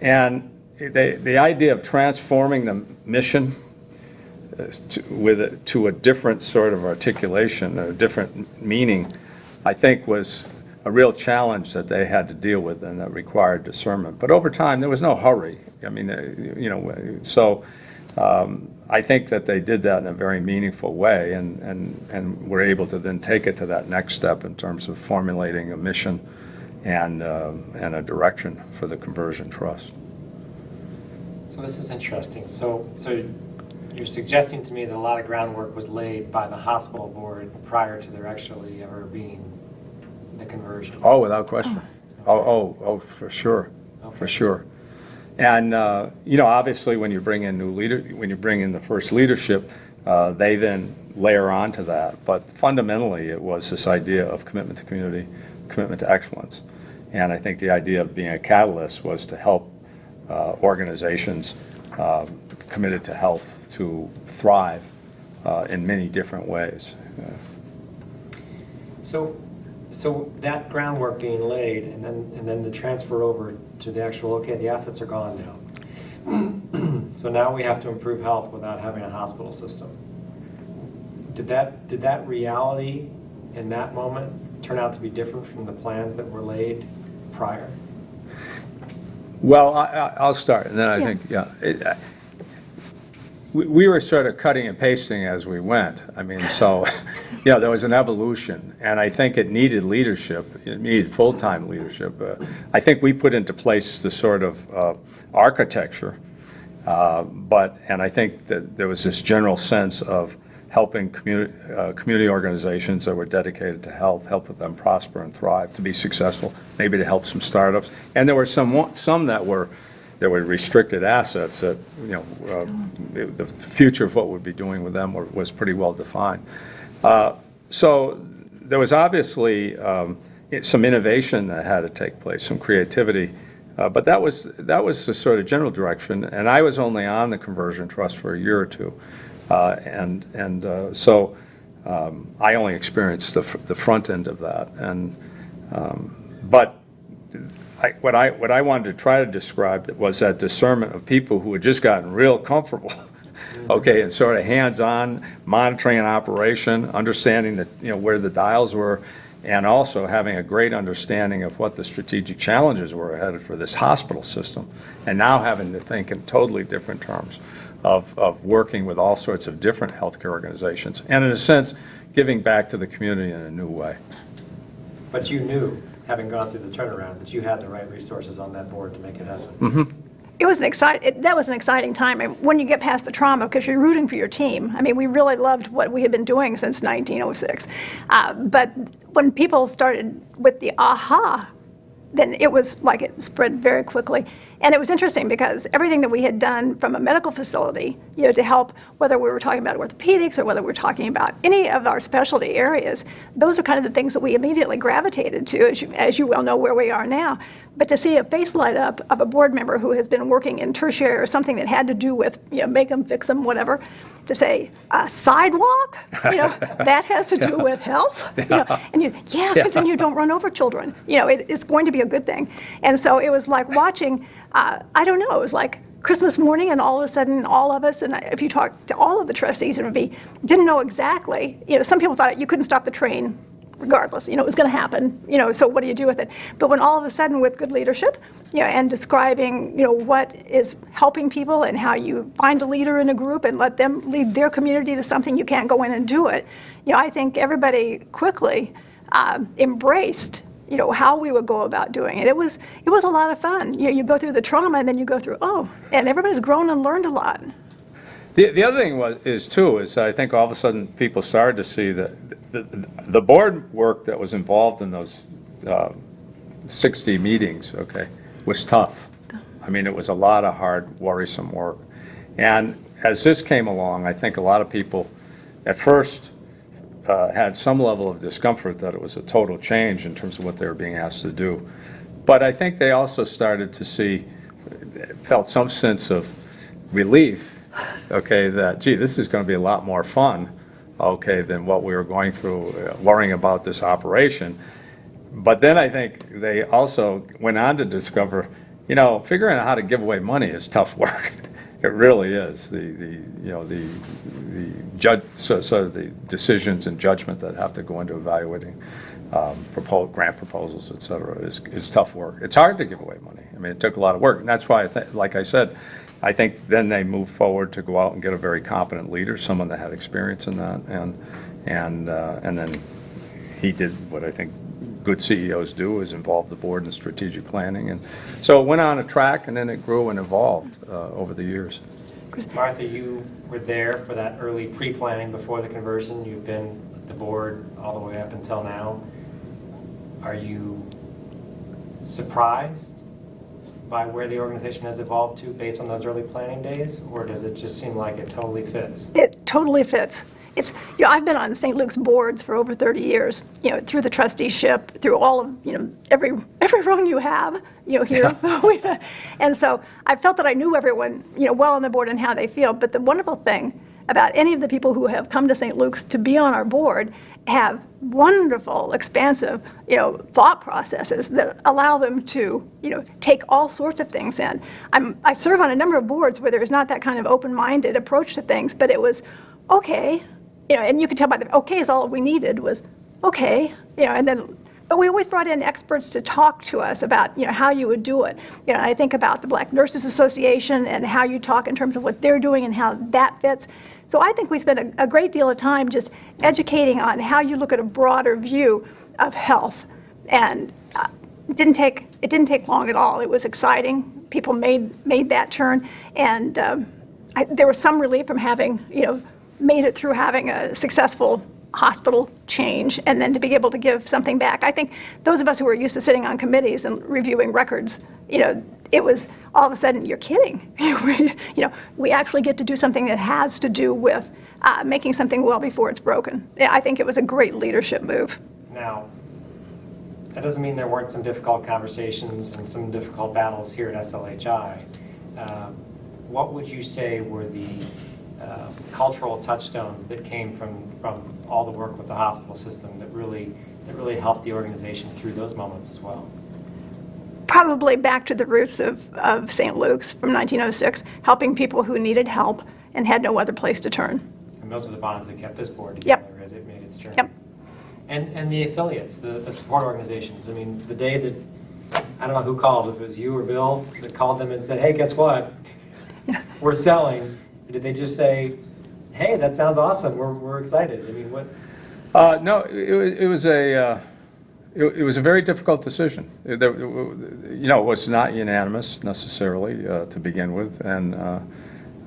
F: And the idea of transforming the mission to a different sort of articulation, a different meaning, I think was a real challenge that they had to deal with, and that required discernment. But over time, there was no hurry. I mean, so I think that they did that in a very meaningful way, and were able to then take it to that next step in terms of formulating a mission and a direction for the Conversion Trust.
A: So this is interesting. So you're suggesting to me that a lot of groundwork was laid by the hospital board prior to there actually ever being the conversion.
F: Oh, without question. Oh, for sure,
A: Okay.
F: for sure. And obviously, when you bring in when you bring in the first leadership, they then layer onto that. But fundamentally, it was this idea of commitment to community, commitment to excellence. And I think the idea of being a catalyst was to help organizations committed to health to thrive in many different ways.
A: So that groundwork being laid, and then the transfer over to the actual, okay, the assets are gone now. So now we have to improve health without having a hospital system. Did that reality in that moment turn out to be different from the plans that were laid prior?
F: Well, I'll start, and then I think, we were sort of cutting and pasting as we went. I mean, so, there was an evolution, and I think it needed leadership. It needed full-time leadership. I think we put into place the sort of architecture, and I think that there was this general sense of helping community organizations that were dedicated to health, help them prosper and thrive, to be successful, maybe to help some startups. And there were some that were restricted assets that, the future of what we'd be doing with them was pretty well defined. So there was obviously some innovation that had to take place, some creativity, but that was the sort of general direction. And I was only on the Conversion Trust for a year or two, so I only experienced the front end of that. But what I wanted to try to describe was that discernment of people who had just gotten real comfortable, okay, and sort of hands-on monitoring an operation, understanding that where the dials were, and also having a great understanding of what the strategic challenges were ahead for this hospital system, and now having to think in totally different terms of working with all sorts of different healthcare organizations, and in a sense, giving back to the community in a new way.
A: But you knew, having gone through the turnaround, that you had the right resources on that board to make it happen.
F: Mm-hmm.
E: That was an exciting time. And when you get past the trauma, because you're rooting for your team. I mean, we really loved what we had been doing since 1906. But when people started with the aha, then it was like it spread very quickly. And it was interesting because everything that we had done from a medical facility, to help, whether we were talking about orthopedics or whether we were talking about any of our specialty areas, those are kind of the things that we immediately gravitated to, as you well know where we are now. But to see a face light up of a board member who has been working in tertiary or something that had to do with, make them, fix them, whatever, to say, a sidewalk, that has to do with health, and because then you don't run over children. It's going to be a good thing. And so it was like watching, I don't know, it was like Christmas morning, and all of a sudden, all of us, and if you talk to all of the trustees, it would be, didn't know exactly, some people thought you couldn't stop the train regardless, it was going to happen, so what do you do with it? But when all of a sudden with good leadership, and describing, what is helping people and how you find a leader in a group and let them lead their community to something, you can't go in and do it. I think everybody quickly embraced, how we would go about doing it. It was a lot of fun. You go through the trauma and then you go through, and everybody's grown and learned a lot.
F: The other thing is I think all of a sudden people started to see that the board work that was involved in those 60 meetings, was tough. I mean, it was a lot of hard, worrisome work. And as this came along, I think a lot of people at first had some level of discomfort that it was a total change in terms of what they were being asked to do. But I think they also started to felt some sense of relief, that, gee, this is going to be a lot more fun, than what we were going through, worrying about this operation. But then I think they also went on to discover, figuring out how to give away money is tough work. It really is. The decisions and judgment that have to go into evaluating grant proposals, et cetera, is tough work. It's hard to give away money. I mean, it took a lot of work, and that's why like I said, I think then they moved forward to go out and get a very competent leader, someone that had experience in that, and then he did what I think good CEOs do, is involve the board in strategic planning, and so it went on a track, and then it grew and evolved over the years.
A: Martha, you were there for that early pre-planning before the conversion. You've been with the board all the way up until now. Are you surprised by where the organization has evolved to based on those early planning days, or does it just seem like it totally fits?
E: It totally fits. It's, I've been on St. Luke's boards for over 30 years, through the trusteeship, through all of, every rung you have, here. And so I felt that I knew everyone, well on the board and how they feel. But the wonderful thing about any of the people who have come to St. Luke's to be on our board have wonderful, expansive, thought processes that allow them to, take all sorts of things in. I serve on a number of boards where there's not that kind of open-minded approach to things, but it was, okay, and you could tell by the okay is all we needed was, okay, and then, but we always brought in experts to talk to us about, how you would do it. I think about the Black Nurses Association and how you talk in terms of what they're doing and how that fits. So I think we spent a great deal of time just educating on how you look at a broader view of health. And it didn't take long at all. It was exciting. People made that turn. And there was some relief from having, made it through having a successful hospital change, and then to be able to give something back. I think those of us who are used to sitting on committees and reviewing records, it was all of a sudden, you're kidding. We actually get to do something that has to do with making something well before it's broken. I think it was a great leadership move.
A: Now, that doesn't mean there weren't some difficult conversations and some difficult battles here at SLHI. What would you say were the cultural touchstones that came from all the work with the hospital system that really helped the organization through those moments as well?
E: Probably back to the roots of St. Luke's from 1906, helping people who needed help and had no other place to turn.
A: And those are the bonds that kept this board together as it made its journey.
E: Yep.
A: And the affiliates, the support organizations. I mean, the day that, I don't know who called, if it was you or Bill, that called them and said, hey, guess what? We're selling. Did they just say, hey, that sounds awesome, we're excited? I mean, what?
F: No, it was a very difficult decision. It was not unanimous necessarily to begin with, and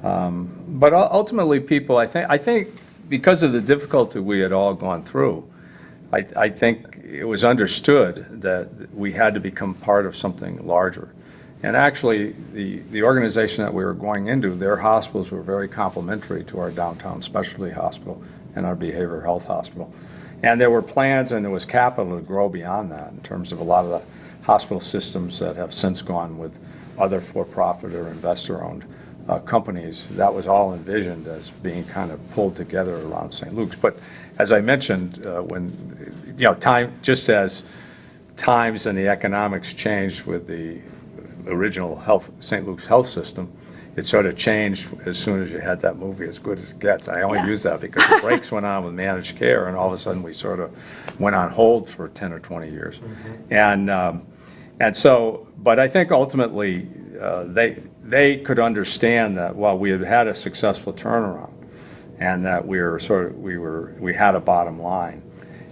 F: but ultimately, people, I think, because of the difficulty we had all gone through, I think it was understood that we had to become part of something larger, And actually, the organization that we were going into, their hospitals were very complementary to our downtown specialty hospital and our behavioral health hospital. And there were plans and there was capital to grow beyond that in terms of a lot of the hospital systems that have since gone with other for-profit or investor-owned companies. That was all envisioned as being kind of pulled together around St. Luke's. But as I mentioned, when, just as times and the economics changed with the original St. Luke's health system, it sort of changed as soon as you had that movie, As Good as It Gets. I only use that because the breaks went on with managed care, and all of a sudden we sort of went on hold for 10 or 20 years. And so, but I think ultimately they could understand that while we had a successful turnaround and that we had a bottom line,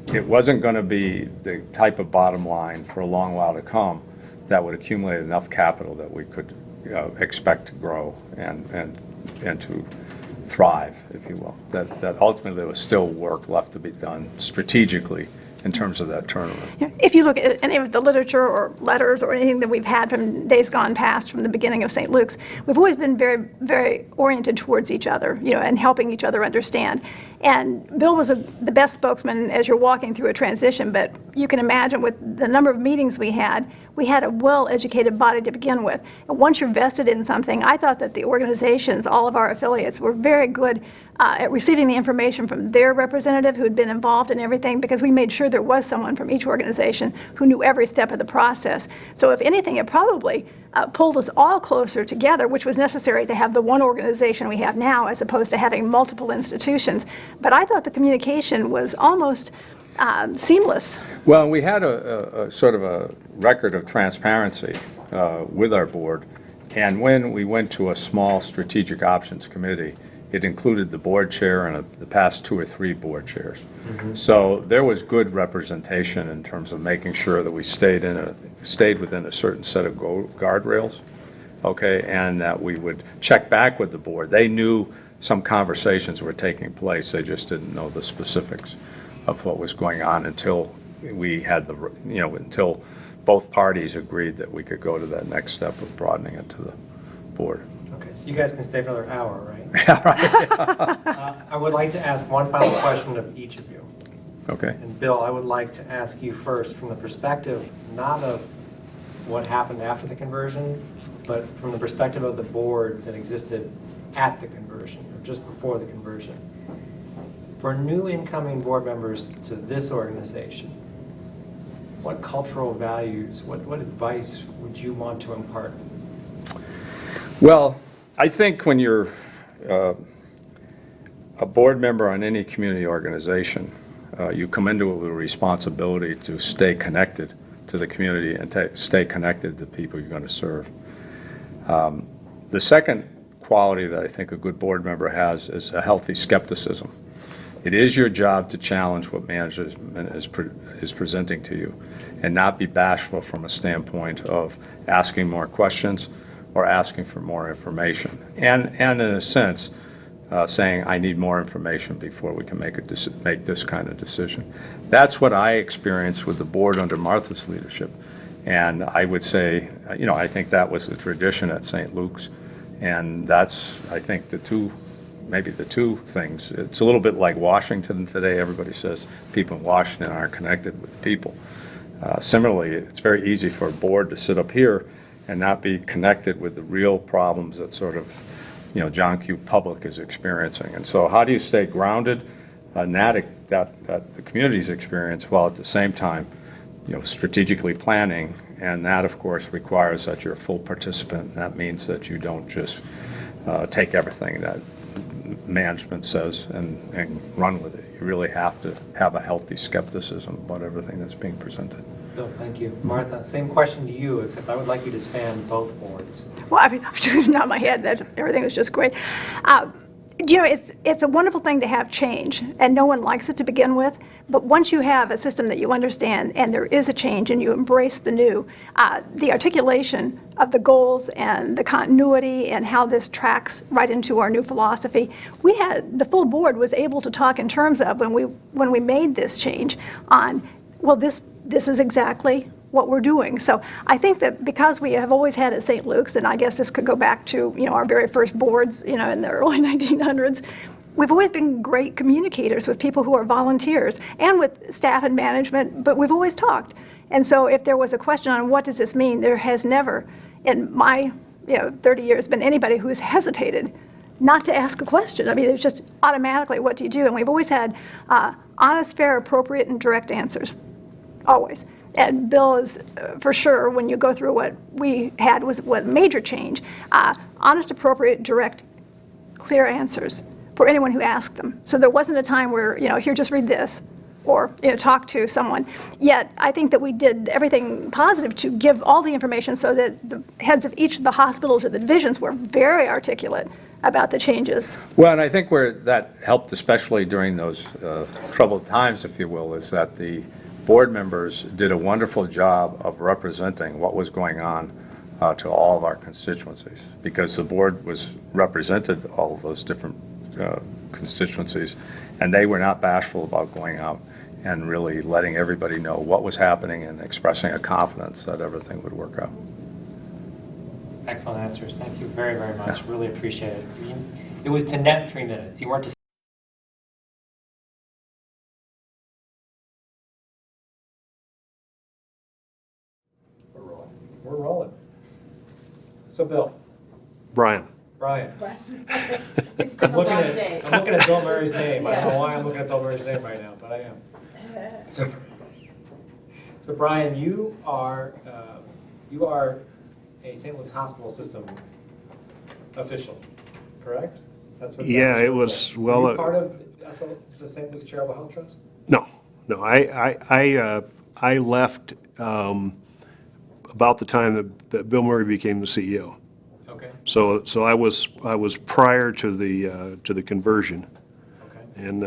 F: it wasn't going to be the type of bottom line for a long while to come that would accumulate enough capital that we could expect to grow and to thrive, if you will. That ultimately there was still work left to be done strategically in terms of that turnaround.
E: If you look at any of the literature or letters or anything that we've had from days gone past from the beginning of St. Luke's, we've always been very, very oriented towards each other, and helping each other understand. And Bill was the best spokesman as you're walking through a transition, but you can imagine with the number of meetings we had a well-educated body to begin with. And once you're vested in something, I thought that the organizations, all of our affiliates, were very good at receiving the information from their representative who had been involved in everything, because we made sure there was someone from each organization who knew every step of the process. So if anything, it probably pulled us all closer together, which was necessary to have the one organization we have now as opposed to having multiple institutions. But I thought the communication was almost seamless.
F: Well, we had a sort of a record of transparency with our board, and when we went to a small strategic options committee, it included the board chair and the past 2 or 3 board chairs. So there was good representation in terms of making sure that we stayed within a certain set of guardrails, okay, and that we would check back with the board. They knew some conversations were taking place, they just didn't know the specifics of what was going on until we had until both parties agreed that we could go to that next step of broadening it to the board.
A: Okay, so you guys can stay for another hour, right?
F: Yeah, right.
A: I would like to ask one final question of each of you.
F: Okay.
A: And Bill, I would like to ask you first from the perspective not of what happened after the conversion, but from the perspective of the board that existed at the conversion, or just before the conversion. For new incoming board members to this organization, what cultural values, what advice would you want to impart?
F: Well, I think when you're a board member on any community organization, you come into it with a responsibility to stay connected to the community and stay connected to the people you're going to serve. The second quality that I think a good board member has is a healthy skepticism. It is your job to challenge what management is presenting to you and not be bashful from a standpoint of asking more questions or asking for more information. And in a sense, saying, I need more information before we can make this kind of decision. That's what I experienced with the board under Martha's leadership. And I would say, I think that was the tradition at St. Luke's. And that's, I think, maybe the two things. It's a little bit like Washington today. Everybody says people in Washington aren't connected with the people. Similarly, it's very easy for a board to sit up here and not be connected with the real problems that sort of, John Q. Public is experiencing. And so how do you stay grounded in that the community's experience while at the same time, strategically planning? And that, of course, requires that you're a full participant. And that means that you don't just take everything that management says and run with it. You really have to have a healthy skepticism about everything that's being presented.
A: Bill, thank you. Martha, same question to you, except I would like you to span both boards.
E: Well, I mean, it's not my head. Everything was just great. It's a wonderful thing to have change, and no one likes it to begin with. But once you have a system that you understand, and there is a change, and you embrace the new, the articulation of the goals and the continuity and how this tracks right into our new philosophy, the full board was able to talk in terms of when we made this change on, well, this is exactly what we're doing. So I think that because we have always had at St. Luke's, and I guess this could go back to, our very first boards, in the early 1900s, we've always been great communicators with people who are volunteers and with staff and management, but we've always talked. And so if there was a question on what does this mean, there has never in my 30 years been anybody who has hesitated not to ask a question. I mean, it's just automatically, what do you do? And we've always had honest, fair, appropriate, and direct answers, always. And Bill is, for sure, when you go through what we had was what major change, honest, appropriate, direct, clear answers for anyone who asked them. So there wasn't a time where, here, just read this, or talk to someone. Yet I think that we did everything positive to give all the information so that the heads of each of the hospitals or the divisions were very articulate about the changes.
F: Well, and I think where that helped, especially during those troubled times, if you will, is that the board members did a wonderful job of representing what was going on to all of our constituencies, because the board represented all of those different constituencies, and they were not bashful about going out and really letting everybody know what was happening and expressing a confidence that everything would work out.
A: Excellent answers. Thank you very, very much. Really appreciate it. It was to net 3 minutes. You weren't to We're rolling. So, Bill.
C: Brian.
A: Brian.
D: It's been a long
A: I'm
D: day.
A: looking at Bill Murray's name. I don't know why I'm looking at Bill Murray's name right now, but I am. So Brian, you are a St. Luke's Hospital System official, correct? That's what.
C: Yeah, it was, well,
A: Were you part of the St. Luke's Charitable Health Trust?
C: No, I left about the time that Bill Murray became the CEO.
A: Okay.
C: So I was prior to the conversion.
A: Okay.
C: And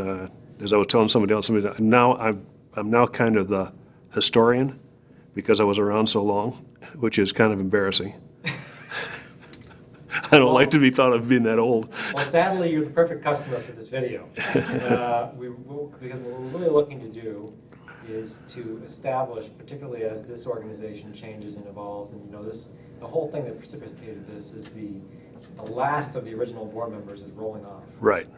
C: as I was telling somebody else, now I'm now kind of the historian because I was around so long, which is kind of embarrassing. I don't like to be thought of being that old.
A: Well, sadly, you're the perfect customer for this video. Because what we're really looking to do is to establish, particularly as this organization changes and evolves, and the whole thing that precipitated this is the last of the original board members is rolling off.
C: Right.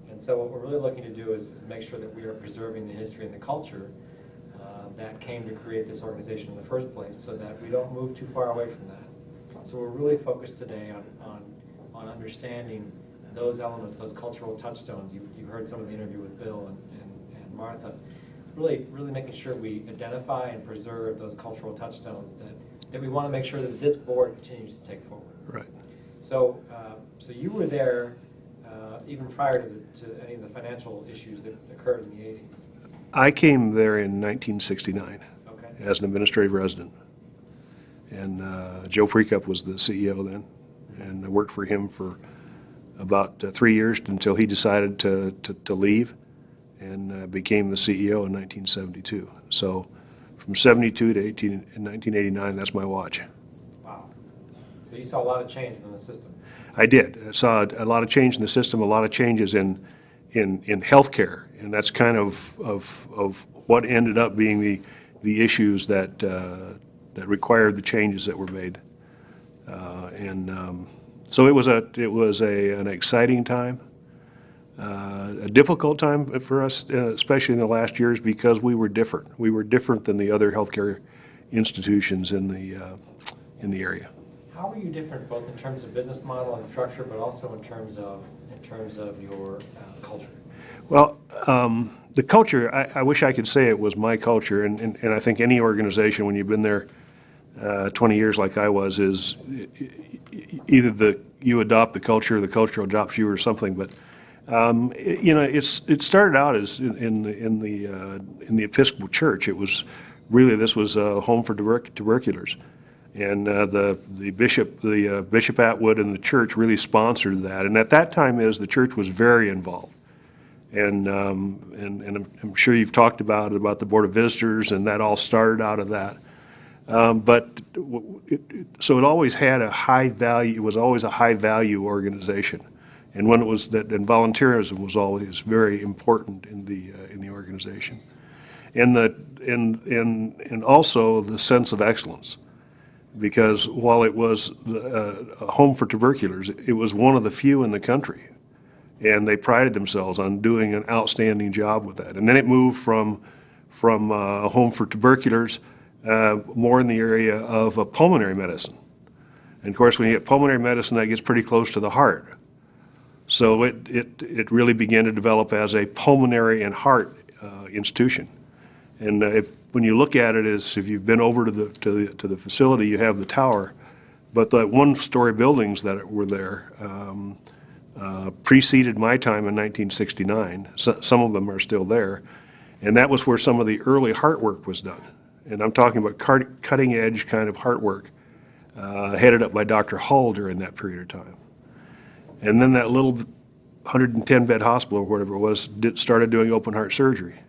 A: And so what we're really looking to do is make sure that we are preserving the history and the culture that came to create this organization in the first place, so that we don't move too far away from that. So we're really focused today on understanding those elements, those cultural touchstones. You heard some of the interview with Bill and Martha. Really making sure we identify and preserve those cultural touchstones that we want to make sure that this board continues to take forward.
C: Right.
A: So you were there even prior to any of the financial issues that occurred in the 80s.
C: I came there in 1969
A: Okay.
C: as an administrative resident. And Joe Precup was the CEO then. And I worked for him for about 3 years until he decided to leave, and became the CEO in 1972. So from 72 to 1989, that's my watch.
A: Wow. So you saw a lot of change in the system.
C: I did. I saw a lot of change in the system, a lot of changes in healthcare, and that's kind of what ended up being the issues that required the changes that were made. So it was an exciting time, a difficult time for us, especially in the last years, because we were different. We were different than the other healthcare institutions in the area.
A: How are you different, both in terms of business model and structure, but also in terms of your culture?
C: Well, the culture, I wish I could say it was my culture, and I think any organization, when you've been there 20 years like I was, is either you adopt the culture or the culture adopts you or something. But it started out as in the Episcopal Church. It was really, this was a home for tuberculars, and the Bishop Atwood and the church really sponsored that. And at that time, the church was very involved. And I'm sure you've talked about the Board of Visitors, and that all started out of that. So it always had a high value. It was always a high value organization, and when it was that, and volunteerism was always very important in the organization. and also the sense of excellence. Because while it was a home for tuberculars, it was one of the few in the country. And they prided themselves on doing an outstanding job with that. And then it moved from a home for tuberculars more in the area of pulmonary medicine. And of course, when you get pulmonary medicine, that gets pretty close to the heart. So it really began to develop as a pulmonary and heart institution. And when you look at it, as if you've been over to the facility, you have the tower, but the one-story buildings that were there preceded my time in 1969. Some of them are still there, and that was where some of the early heart work was done. And I'm talking about cutting-edge kind of heart work, headed up by Dr. Hull during that period of time. And then that little 110-bed hospital, or whatever it was, started doing open heart surgery.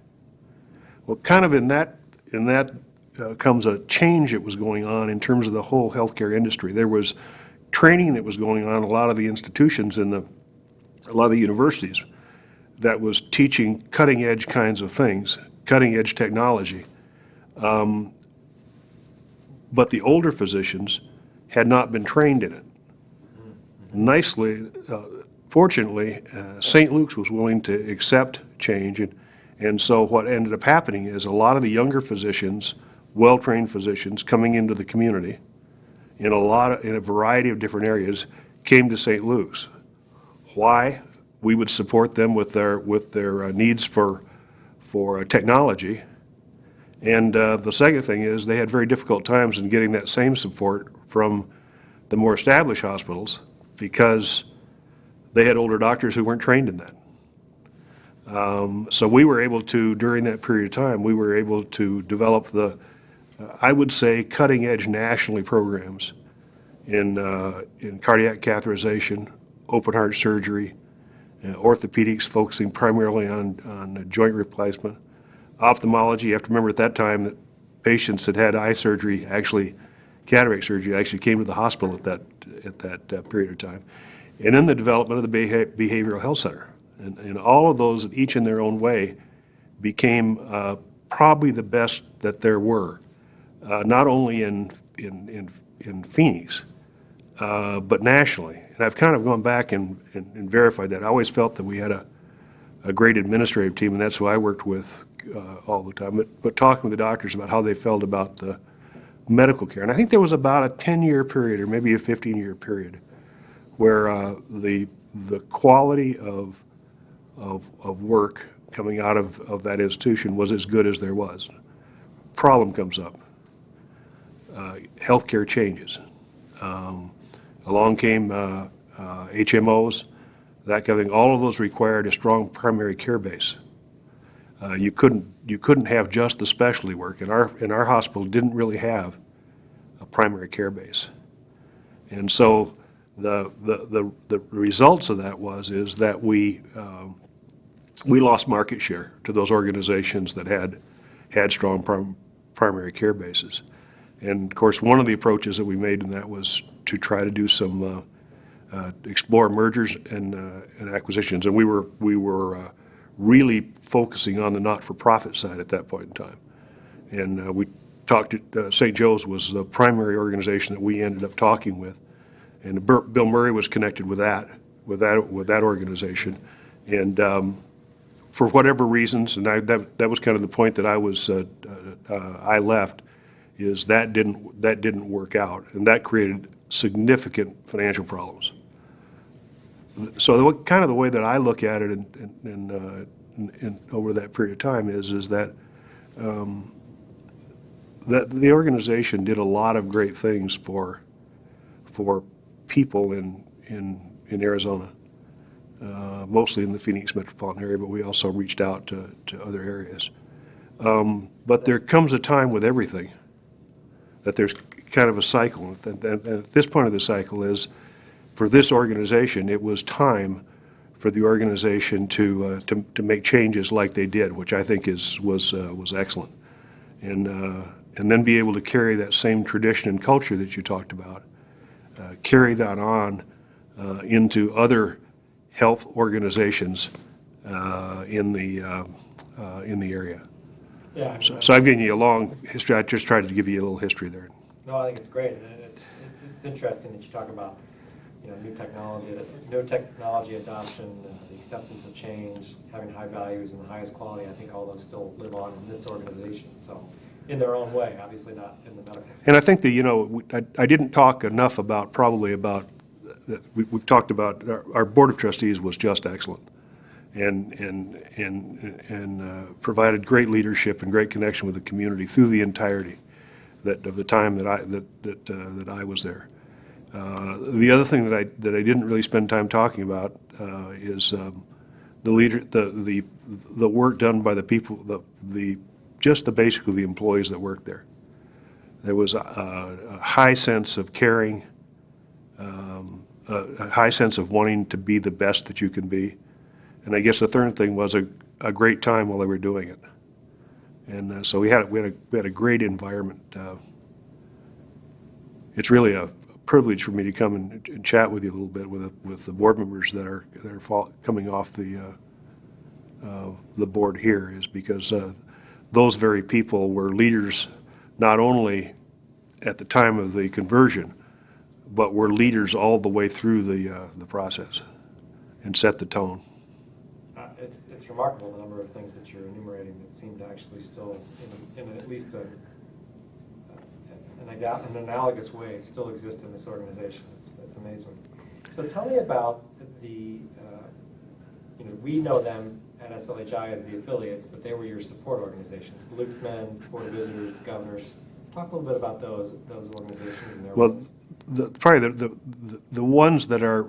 C: Well, kind of in that comes a change that was going on in terms of the whole healthcare industry. There was training that was going on in a lot of the institutions in a lot of the universities that was teaching cutting-edge kinds of things, cutting-edge technology. But the older physicians had not been trained in it. Fortunately, St. Luke's was willing to accept change, and so what ended up happening is a lot of the younger physicians, well-trained physicians coming into the community in a variety of different areas came to St. Luke's. Why? We would support them with their needs for technology. And the second thing is they had very difficult times in getting that same support from the more established hospitals because they had older doctors who weren't trained in that. So we were able to, during that period of time, we were able to develop I would say, cutting-edge nationally programs in cardiac catheterization, open heart surgery, orthopedics focusing primarily on joint replacement, ophthalmology. You have to remember at that time that patients that had eye surgery, actually cataract surgery, actually came to the hospital at that period of time. And then the development of the Behavioral Health Center. And all of those, each in their own way, became probably the best that there were, not only in Phoenix, but nationally. And I've kind of gone back and verified that. I always felt that we had a great administrative team, and that's who I worked with all the time. But talking with the doctors about how they felt about the medical care. And I think there was about a 10-year period, or maybe a 15-year period, where the quality of work coming out of that institution was as good as there was. Problem comes up. Healthcare changes. Along came HMOs, that kind of thing. All of those required a strong primary care base. You couldn't have just the specialty work, and our hospital didn't really have a primary care base. And so the results of that is that we lost market share to those organizations that had strong primary care bases. And of course, one of the approaches that we made in that was to try to do some explore mergers and acquisitions, and we were really focusing on the not-for-profit side at that point in time. And we talked to St. Joe's was the primary organization that we ended up talking with, and Bill Murray was connected with that organization, and for whatever reasons, and that was kind of the point that I left, is that didn't work out, and that created significant financial problems. So the way that I look at it and over that period of time is that that the organization did a lot of great things for people in Arizona, mostly in the Phoenix metropolitan area, but we also reached out to other areas. But there comes a time with everything that there's kind of a cycle. And at this point of the cycle is, for this organization, it was time for the organization to make changes like they did, which I think was excellent, and then be able to carry that same tradition and culture that you talked about, carry that on into other health organizations in the area.
A: Yeah. I mean,
C: So I've given you a long history. I just tried to give you a little history there.
A: No, I think it's great, and it's interesting that you talk about, new technology adoption, the acceptance of change, having high values and the highest quality. I think all those still live on in this organization, so in their own way, obviously not in the medical.
C: And I think that, I didn't talk enough about, we've talked about, our Board of Trustees was just excellent. And provided great leadership and great connection with the community through the entirety of the time that I was there. The other thing that I didn't really spend time talking about is the work done by the people, basically the employees that work there. There was a high sense of caring, a high sense of wanting to be the best that you can be. And I guess the third thing was a great time while they were doing it. And so we had a great environment. It's really a privilege for me to come and chat with you a little bit with the board members that are coming off the board here, is because those very people were leaders not only at the time of the conversion, but were leaders all the way through the process and set the tone.
A: It's remarkable the number of things that you're enumerating that seem to actually still, in at least an analogous way, still exist in this organization. It's amazing. So tell me about we know them at SLHI as the affiliates, but they were your support organizations. Luke's Men, Board of Visitors, the Governors. Talk a little bit about those organizations and their
C: Well,
A: roles.
C: probably the ones that are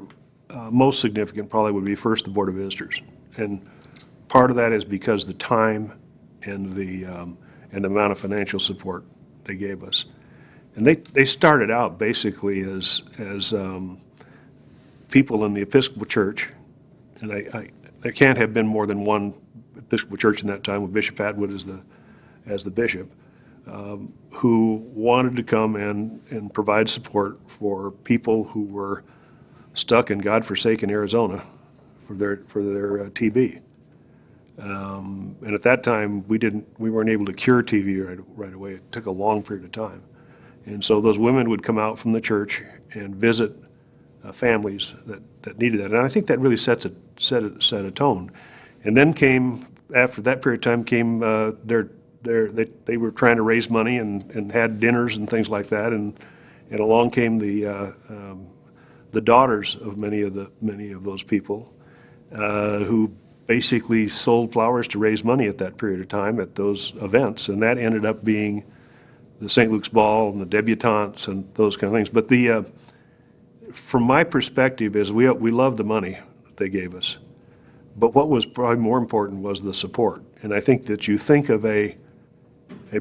C: most significant probably would be first the Board of Visitors. And part of that is because the time and the amount of financial support they gave us. And they started out basically as people in the Episcopal Church, and there can't have been more than one Episcopal Church in that time, with Bishop Atwood as the bishop, who wanted to come and provide support for people who were stuck in godforsaken Arizona for their TB. And at that time, we weren't able to cure TB right away. It took a long period of time. And so those women would come out from the church and visit families that needed that. And I think that really set a tone. And then after that period of time came they were trying to raise money and had dinners and things like that. And along came the daughters of many of those people who basically sold flowers to raise money at that period of time at those events. And that ended up being the St. Luke's Ball and the debutantes and those kind of things. But from my perspective is we loved the money that they gave us. But what was probably more important was the support. And I think that you think of a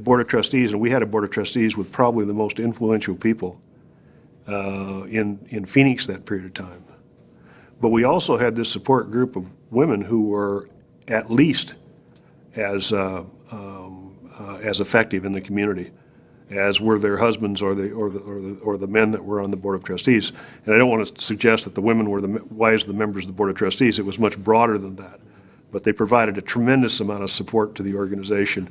C: Board of Trustees, and we had a Board of Trustees with probably the most influential people in Phoenix that period of time. But we also had this support group of women who were at least as effective in the community as were their husbands or the men that were on the Board of Trustees. And I don't want to suggest that the women were why is the members of the Board of Trustees. It was much broader than that. But they provided a tremendous amount of support to the organization.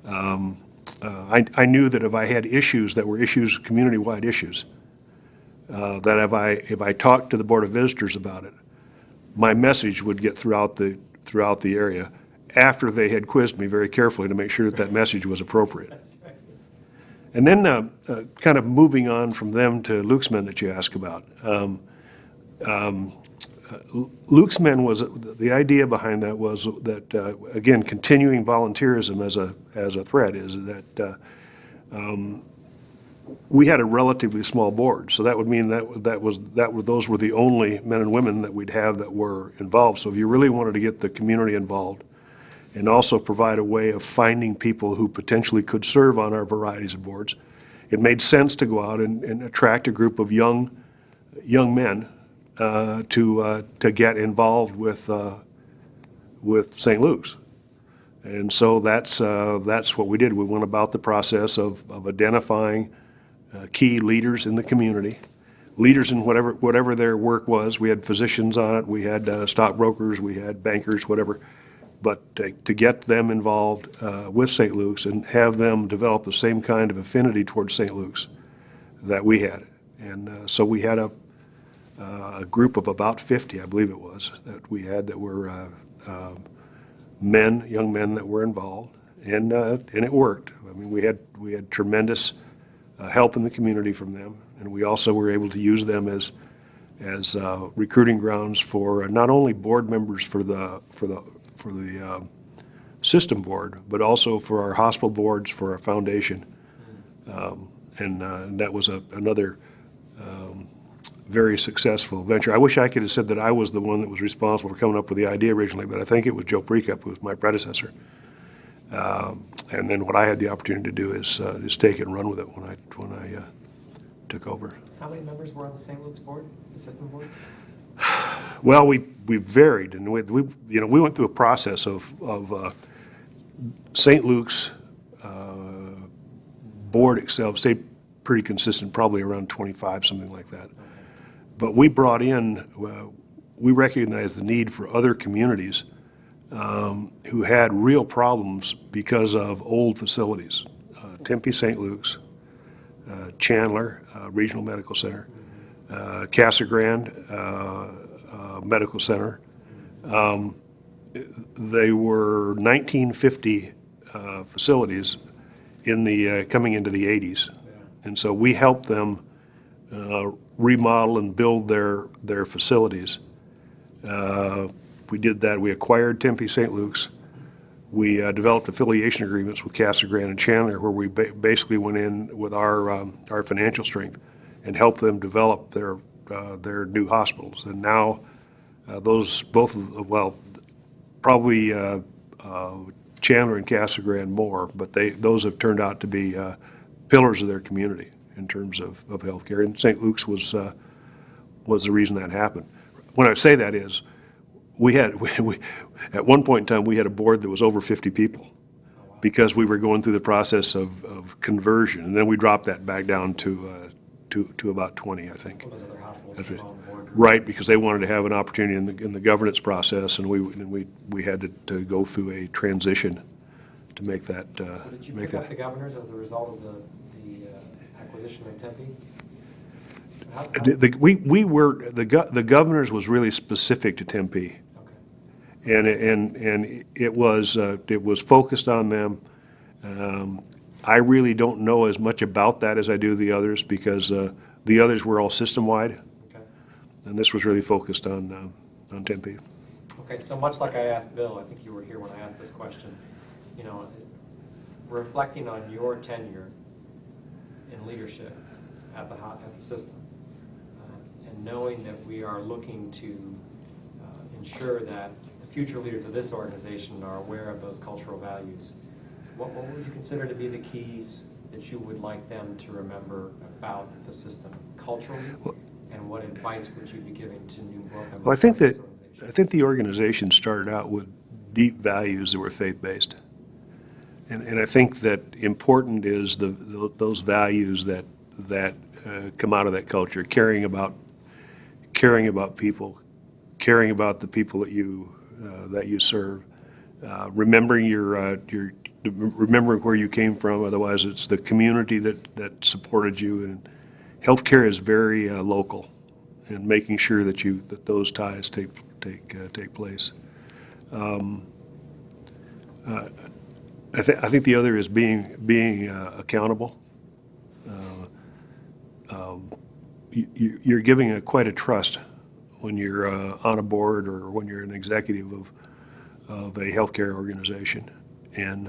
C: I knew that if I had issues that were community-wide issues, that if I talked to the Board of Visitors about it, my message would get throughout the area after they had quizzed me very carefully to make sure that message was appropriate. And then kind of moving on from them to Luke's Men that you asked about. Luke's Men was, the idea behind that was that, again, continuing volunteerism as a thread is that we had a relatively small board. So that would mean those were the only men and women that we'd have that were involved. So if you really wanted to get the community involved, and also provide a way of finding people who potentially could serve on our varieties of boards, it made sense to go out and attract a group of young men to get involved with St. Luke's. And so that's what we did. We went about the process of identifying key leaders in the community, leaders in whatever their work was. We had physicians on it, we had stockbrokers, we had bankers, whatever. to get them involved with St. Luke's and have them develop the same kind of affinity towards St. Luke's that we had. And so we had a group of about 50, I believe it was, that we had that were young men that were involved, and it worked. I mean, we had tremendous help in the community from them, and we also were able to use them as recruiting grounds for not only board members for the system board, but also for our hospital boards, for our foundation, and that was another very successful venture. I wish I could have said that I was the one that was responsible for coming up with the idea originally, but I think it was Joe Precup, who was my predecessor. And then what I had the opportunity to do is take it and run with it when I took over.
D: How many members were on the St. Luke's board, the system board?
C: Well, we varied, and we went through a process of St. Luke's board itself stayed pretty consistent, probably around 25, something like that. But we brought in, we recognized the need for other communities who had real problems because of old facilities. Tempe St. Luke's, Chandler Regional Medical Center, Casa Grande Medical Center. They were 1950 facilities coming into the 80s. And so we helped them remodel and build their facilities. We did that. We acquired Tempe St. Luke's. We developed affiliation agreements with Casa Grande and Chandler, where we basically went in with our financial strength and helped them develop their new hospitals. And now probably Chandler and Casa Grande more, but those have turned out to be pillars of their community in terms of healthcare. And St. Luke's was the reason that happened. When I say that is, we at one point in time, we had a board that was over 50 people because we were going through the process of conversion, and then we dropped that back down to about 20, I think.
D: Those other hospitals came on board.
C: Right, because they wanted to have an opportunity in the governance process, and we had to go through a transition to make that.
D: So did you pick up the governors as a result of the acquisition of Tempe?
C: The governors was really specific to Tempe, and it was focused on them. I really don't know as much about that as I do the others, because the others were all system-wide, and this was really focused on Tempe.
D: Okay, so much like I asked Bill, I think you were here when I asked this question, reflecting on your tenure in leadership at the system, and knowing that we are looking to ensure that the future leaders of this organization are aware of those cultural values, what would you consider to be the keys that you would like them to remember about the system culturally, and what advice would you be giving to new board members?
C: Well, I think the organization started out with deep values that were faith-based, and I think that important is those values that come out of that culture, caring about people, caring about the people that you serve, remembering remembering where you came from. Otherwise, it's the community that supported you, and healthcare is very local, and making sure that those ties take place. I think the other is being accountable. You're giving quite a trust when you're on a board or when you're an executive of a healthcare organization, and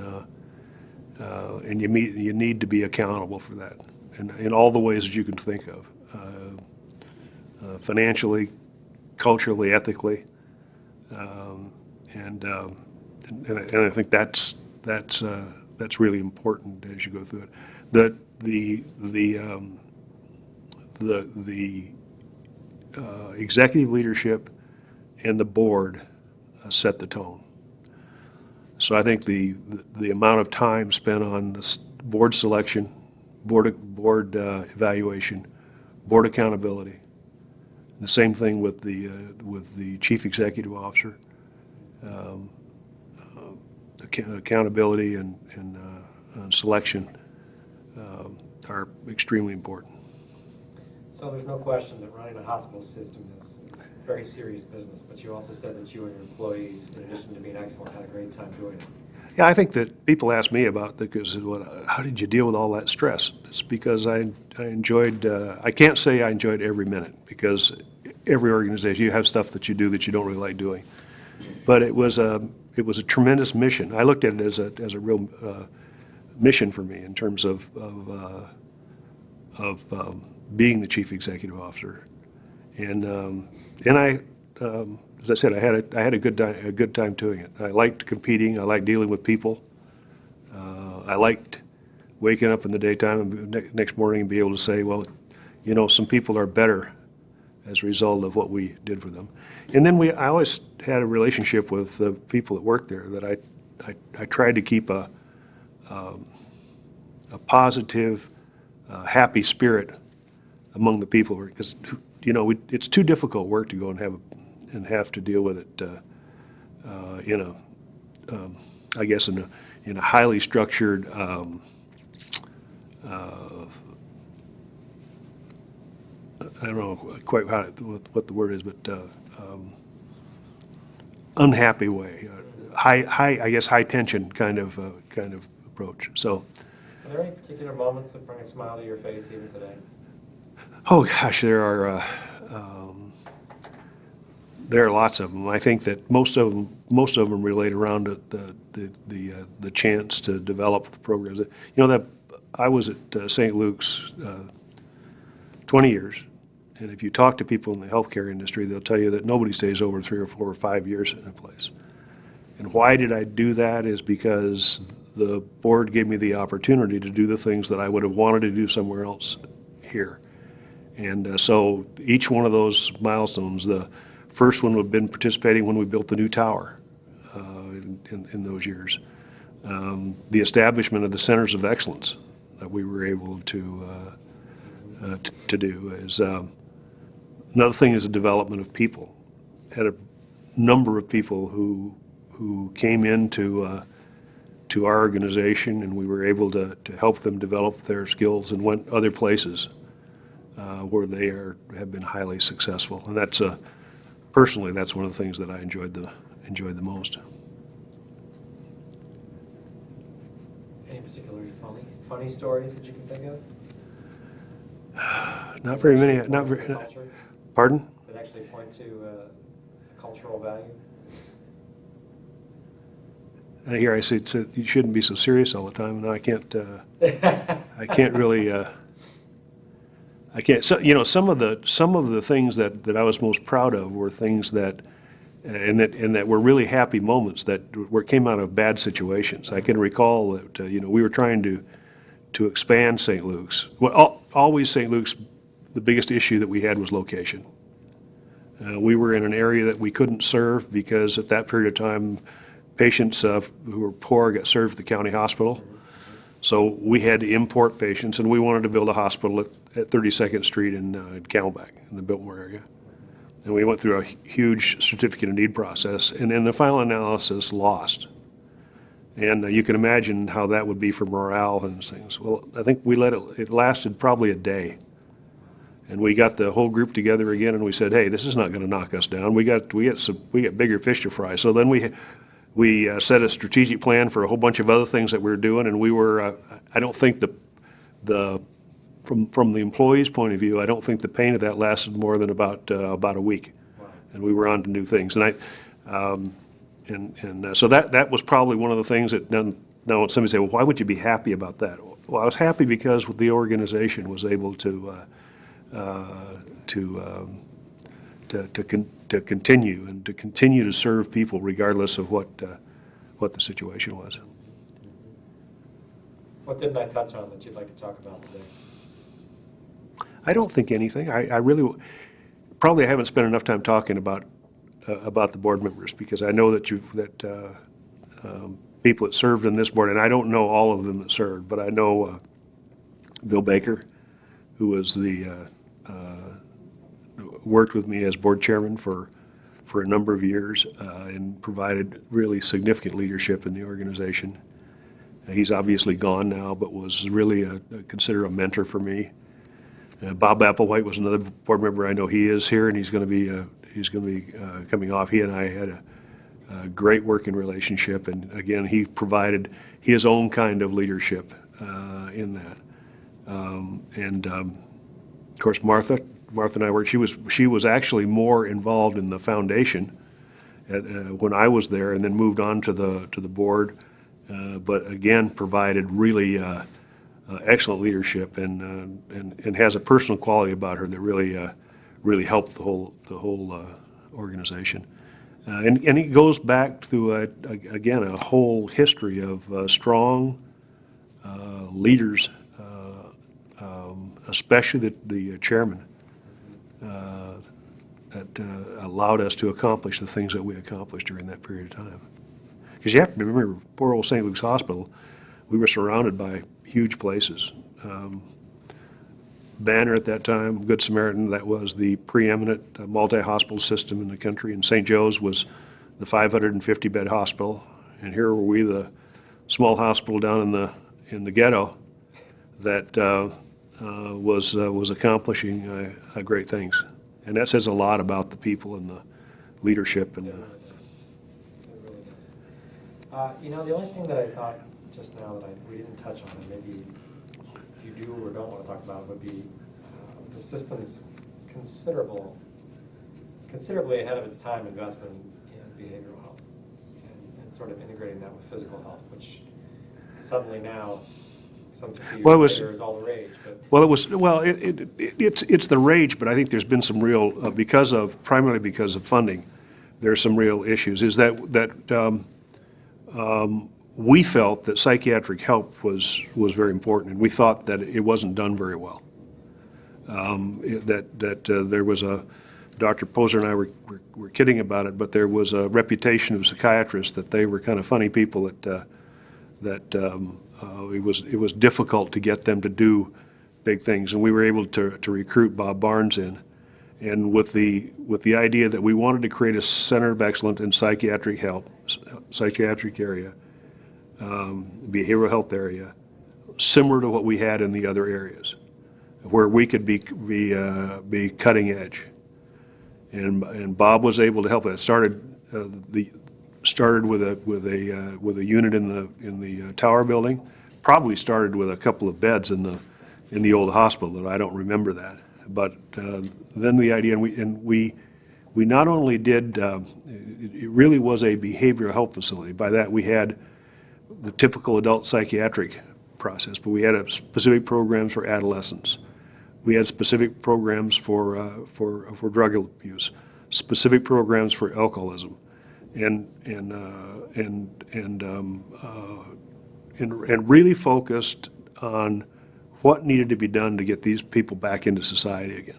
C: you need to be accountable for that, in all the ways that you can think of, financially, culturally, ethically, and I think that's really important as you go through it. The executive leadership and the board set the tone. So I think the amount of time spent on the board selection, board evaluation, board accountability, the same thing with the chief executive officer. accountability and selection are extremely important.
D: So there's no question that running a hospital system is very serious business, but you also said that you and your employees, in addition to being excellent, had a great time doing it.
C: Yeah, I think that people ask me about how did you deal with all that stress? It's because I enjoyed, I can't say I enjoyed every minute, because every organization, you have stuff that you do that you don't really like doing. But it was a tremendous mission. I looked at it as a real mission for me in terms of being the chief executive officer. And I, as I said, I had a good time doing it. I liked competing. I liked dealing with people. I liked waking up in the daytime and next morning and be able to say, well, you know, some people are better as a result of what we did for them. And then I always had a relationship with the people that worked there that I tried to keep a positive, happy spirit among the people, because you know it's too difficult work to go and have to deal with it I guess in a highly structured I don't know quite what the word is, but unhappy way, I guess high tension kind of approach. So,
D: Are there any particular moments that bring a smile to your face even today?
C: oh gosh, there are lots of them. I think that most of them relate around the chance to develop the programs. You know, that I was at St. Luke's 20 years. And if you talk to people in the healthcare industry, they'll tell you that nobody stays over 3 or 4 or 5 years in a place. And why did I do that is because the board gave me the opportunity to do the things that I would have wanted to do somewhere else here. And so each one of those milestones, the first one would have been participating when we built the new tower in those years. The establishment of the centers of excellence that we were able to do is another thing is the development of people. Had a number of people who came into to our organization, and we were able to help them develop their skills and went other places where they have been highly successful. And that's personally, that's one of the things that I enjoyed the most.
D: Any particular funny stories that you can think of?
C: Not very many.
D: That
C: Not
D: actually
C: very.
D: point to culture?
C: Pardon?
D: That actually point to cultural value?
C: I hear I say you shouldn't be so serious all the time, and I can't. I can't really. I can't. So, you know, some of the things that I was most proud of were things that were really happy moments that came out of bad situations. I can recall that we were trying to expand St. Luke's. Well, always St. Luke's, the biggest issue that we had was location. We were in an area that we couldn't serve because at that period of time, patients who were poor got served at the county hospital. So we had to import patients, and we wanted to build a hospital at 32nd Street in Camelback in the Biltmore area. And we went through a huge certificate of need process, and in the final analysis, lost. And you can imagine how that would be for morale and things. Well, I think we it lasted probably a day. And we got the whole group together again, and we said, hey, this is not going to knock us down. We got bigger fish to fry. So then we set a strategic plan for a whole bunch of other things that we were doing, and we were, I don't think from the employees' point of view, I don't think the pain of that lasted more than about a week.
D: Wow.
C: And we were on to new things. And so that was probably one of the things that now when somebody say, well, why would you be happy about that? Well, I was happy because the organization was able to continue and to continue to serve people regardless of what the situation was.
D: What didn't I touch on that you'd like to talk about today?
C: I don't think anything. I really probably haven't spent enough time talking about the board members, because I know that people that served in this board, and I don't know all of them that served, but I know Bill Baker, who was worked with me as board chairman for for a number of years and provided really significant leadership in the organization. He's obviously gone now, but was really considered a mentor for me. Bob Applewhite was another board member. I know he is here, and he's going to be coming off. He and I had a great working relationship, and again, he provided his own kind of leadership in that. Of course, Martha and I worked. She was actually more involved in the foundation when I was there, and then moved on to the board. But again, provided really excellent leadership and has a personal quality about her that really helped the whole organization. And it goes back to again a whole history of strong leaders, especially the chairman, that allowed us to accomplish the things that we accomplished during that period of time. Because you have to remember, poor old St. Luke's Hospital, we were surrounded by huge places. Banner at that time, Good Samaritan, that was the preeminent multi-hospital system in the country, and St. Joe's was the 550-bed hospital. And here were we, the small hospital down in the ghetto that was accomplishing great things. And that says a lot about the people and the leadership. And
D: It really does. You know, the only thing that I thought just now that we didn't touch on, and maybe you do or don't want to talk about, would be the system's considerably ahead of its time investment in behavioral health and sort of integrating that with physical health, which suddenly now, some 50 years later, is all the rage. But
C: It's the rage, but I think there's been some real primarily because of funding. There's some real issues. Is that we felt that psychiatric help was very important, and we thought that it wasn't done very well. There was Dr. Poser and I were kidding about it, but there was a reputation of psychiatrists that they were kind of funny people, that it was difficult to get them to do big things, and we were able to recruit Bob Barnes in, and with the idea that we wanted to create a center of excellence in psychiatric help, psychiatric area, behavioral health area, similar to what we had in the other areas, where we could be cutting edge. And Bob was able to help. It started with a unit in the tower building. Probably started with a couple of beds in the old hospital, though I don't remember that. But then the idea, and we not only did, it really was a behavioral health facility. By that we had the typical adult psychiatric process, but we had specific programs for adolescents. We had specific programs for drug abuse, specific programs for alcoholism, and really focused on what needed to be done to get these people back into society again.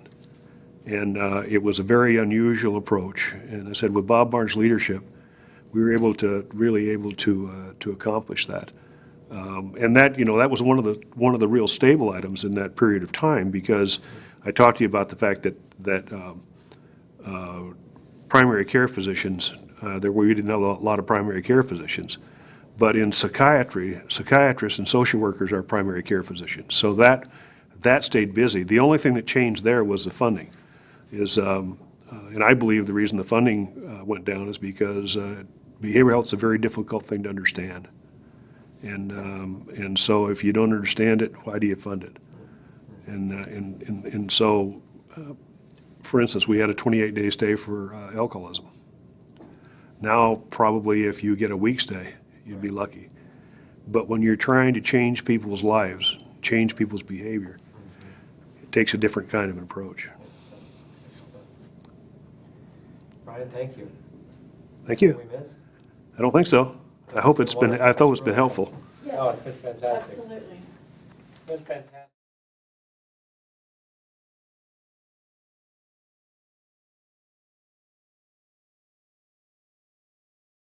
C: And it was a very unusual approach. And I said, with Bob Barnes' leadership, we were able to accomplish that. And that was one of the real stable items in that period of time, because I talked to you about the fact that primary care physicians, we didn't have a lot of primary care physicians, but in psychiatry, psychiatrists and social workers are primary care physicians. So that stayed busy. The only thing that changed there was the funding. And I believe the reason the funding went down is because behavioral health is a very difficult thing to understand. And so if you don't understand it, why do you fund it? And so, for instance, we had a 28-day stay for alcoholism. Now, probably if you get a week stay, you'd be lucky. But when you're trying to change people's lives, change people's behavior, it takes a different kind of an approach.
D: Brian, thank you.
C: Thank you.
D: Anything we missed?
C: I don't think so. I thought it's been helpful.
D: Oh, it's been fantastic.
B: Absolutely.
D: It's been fantastic.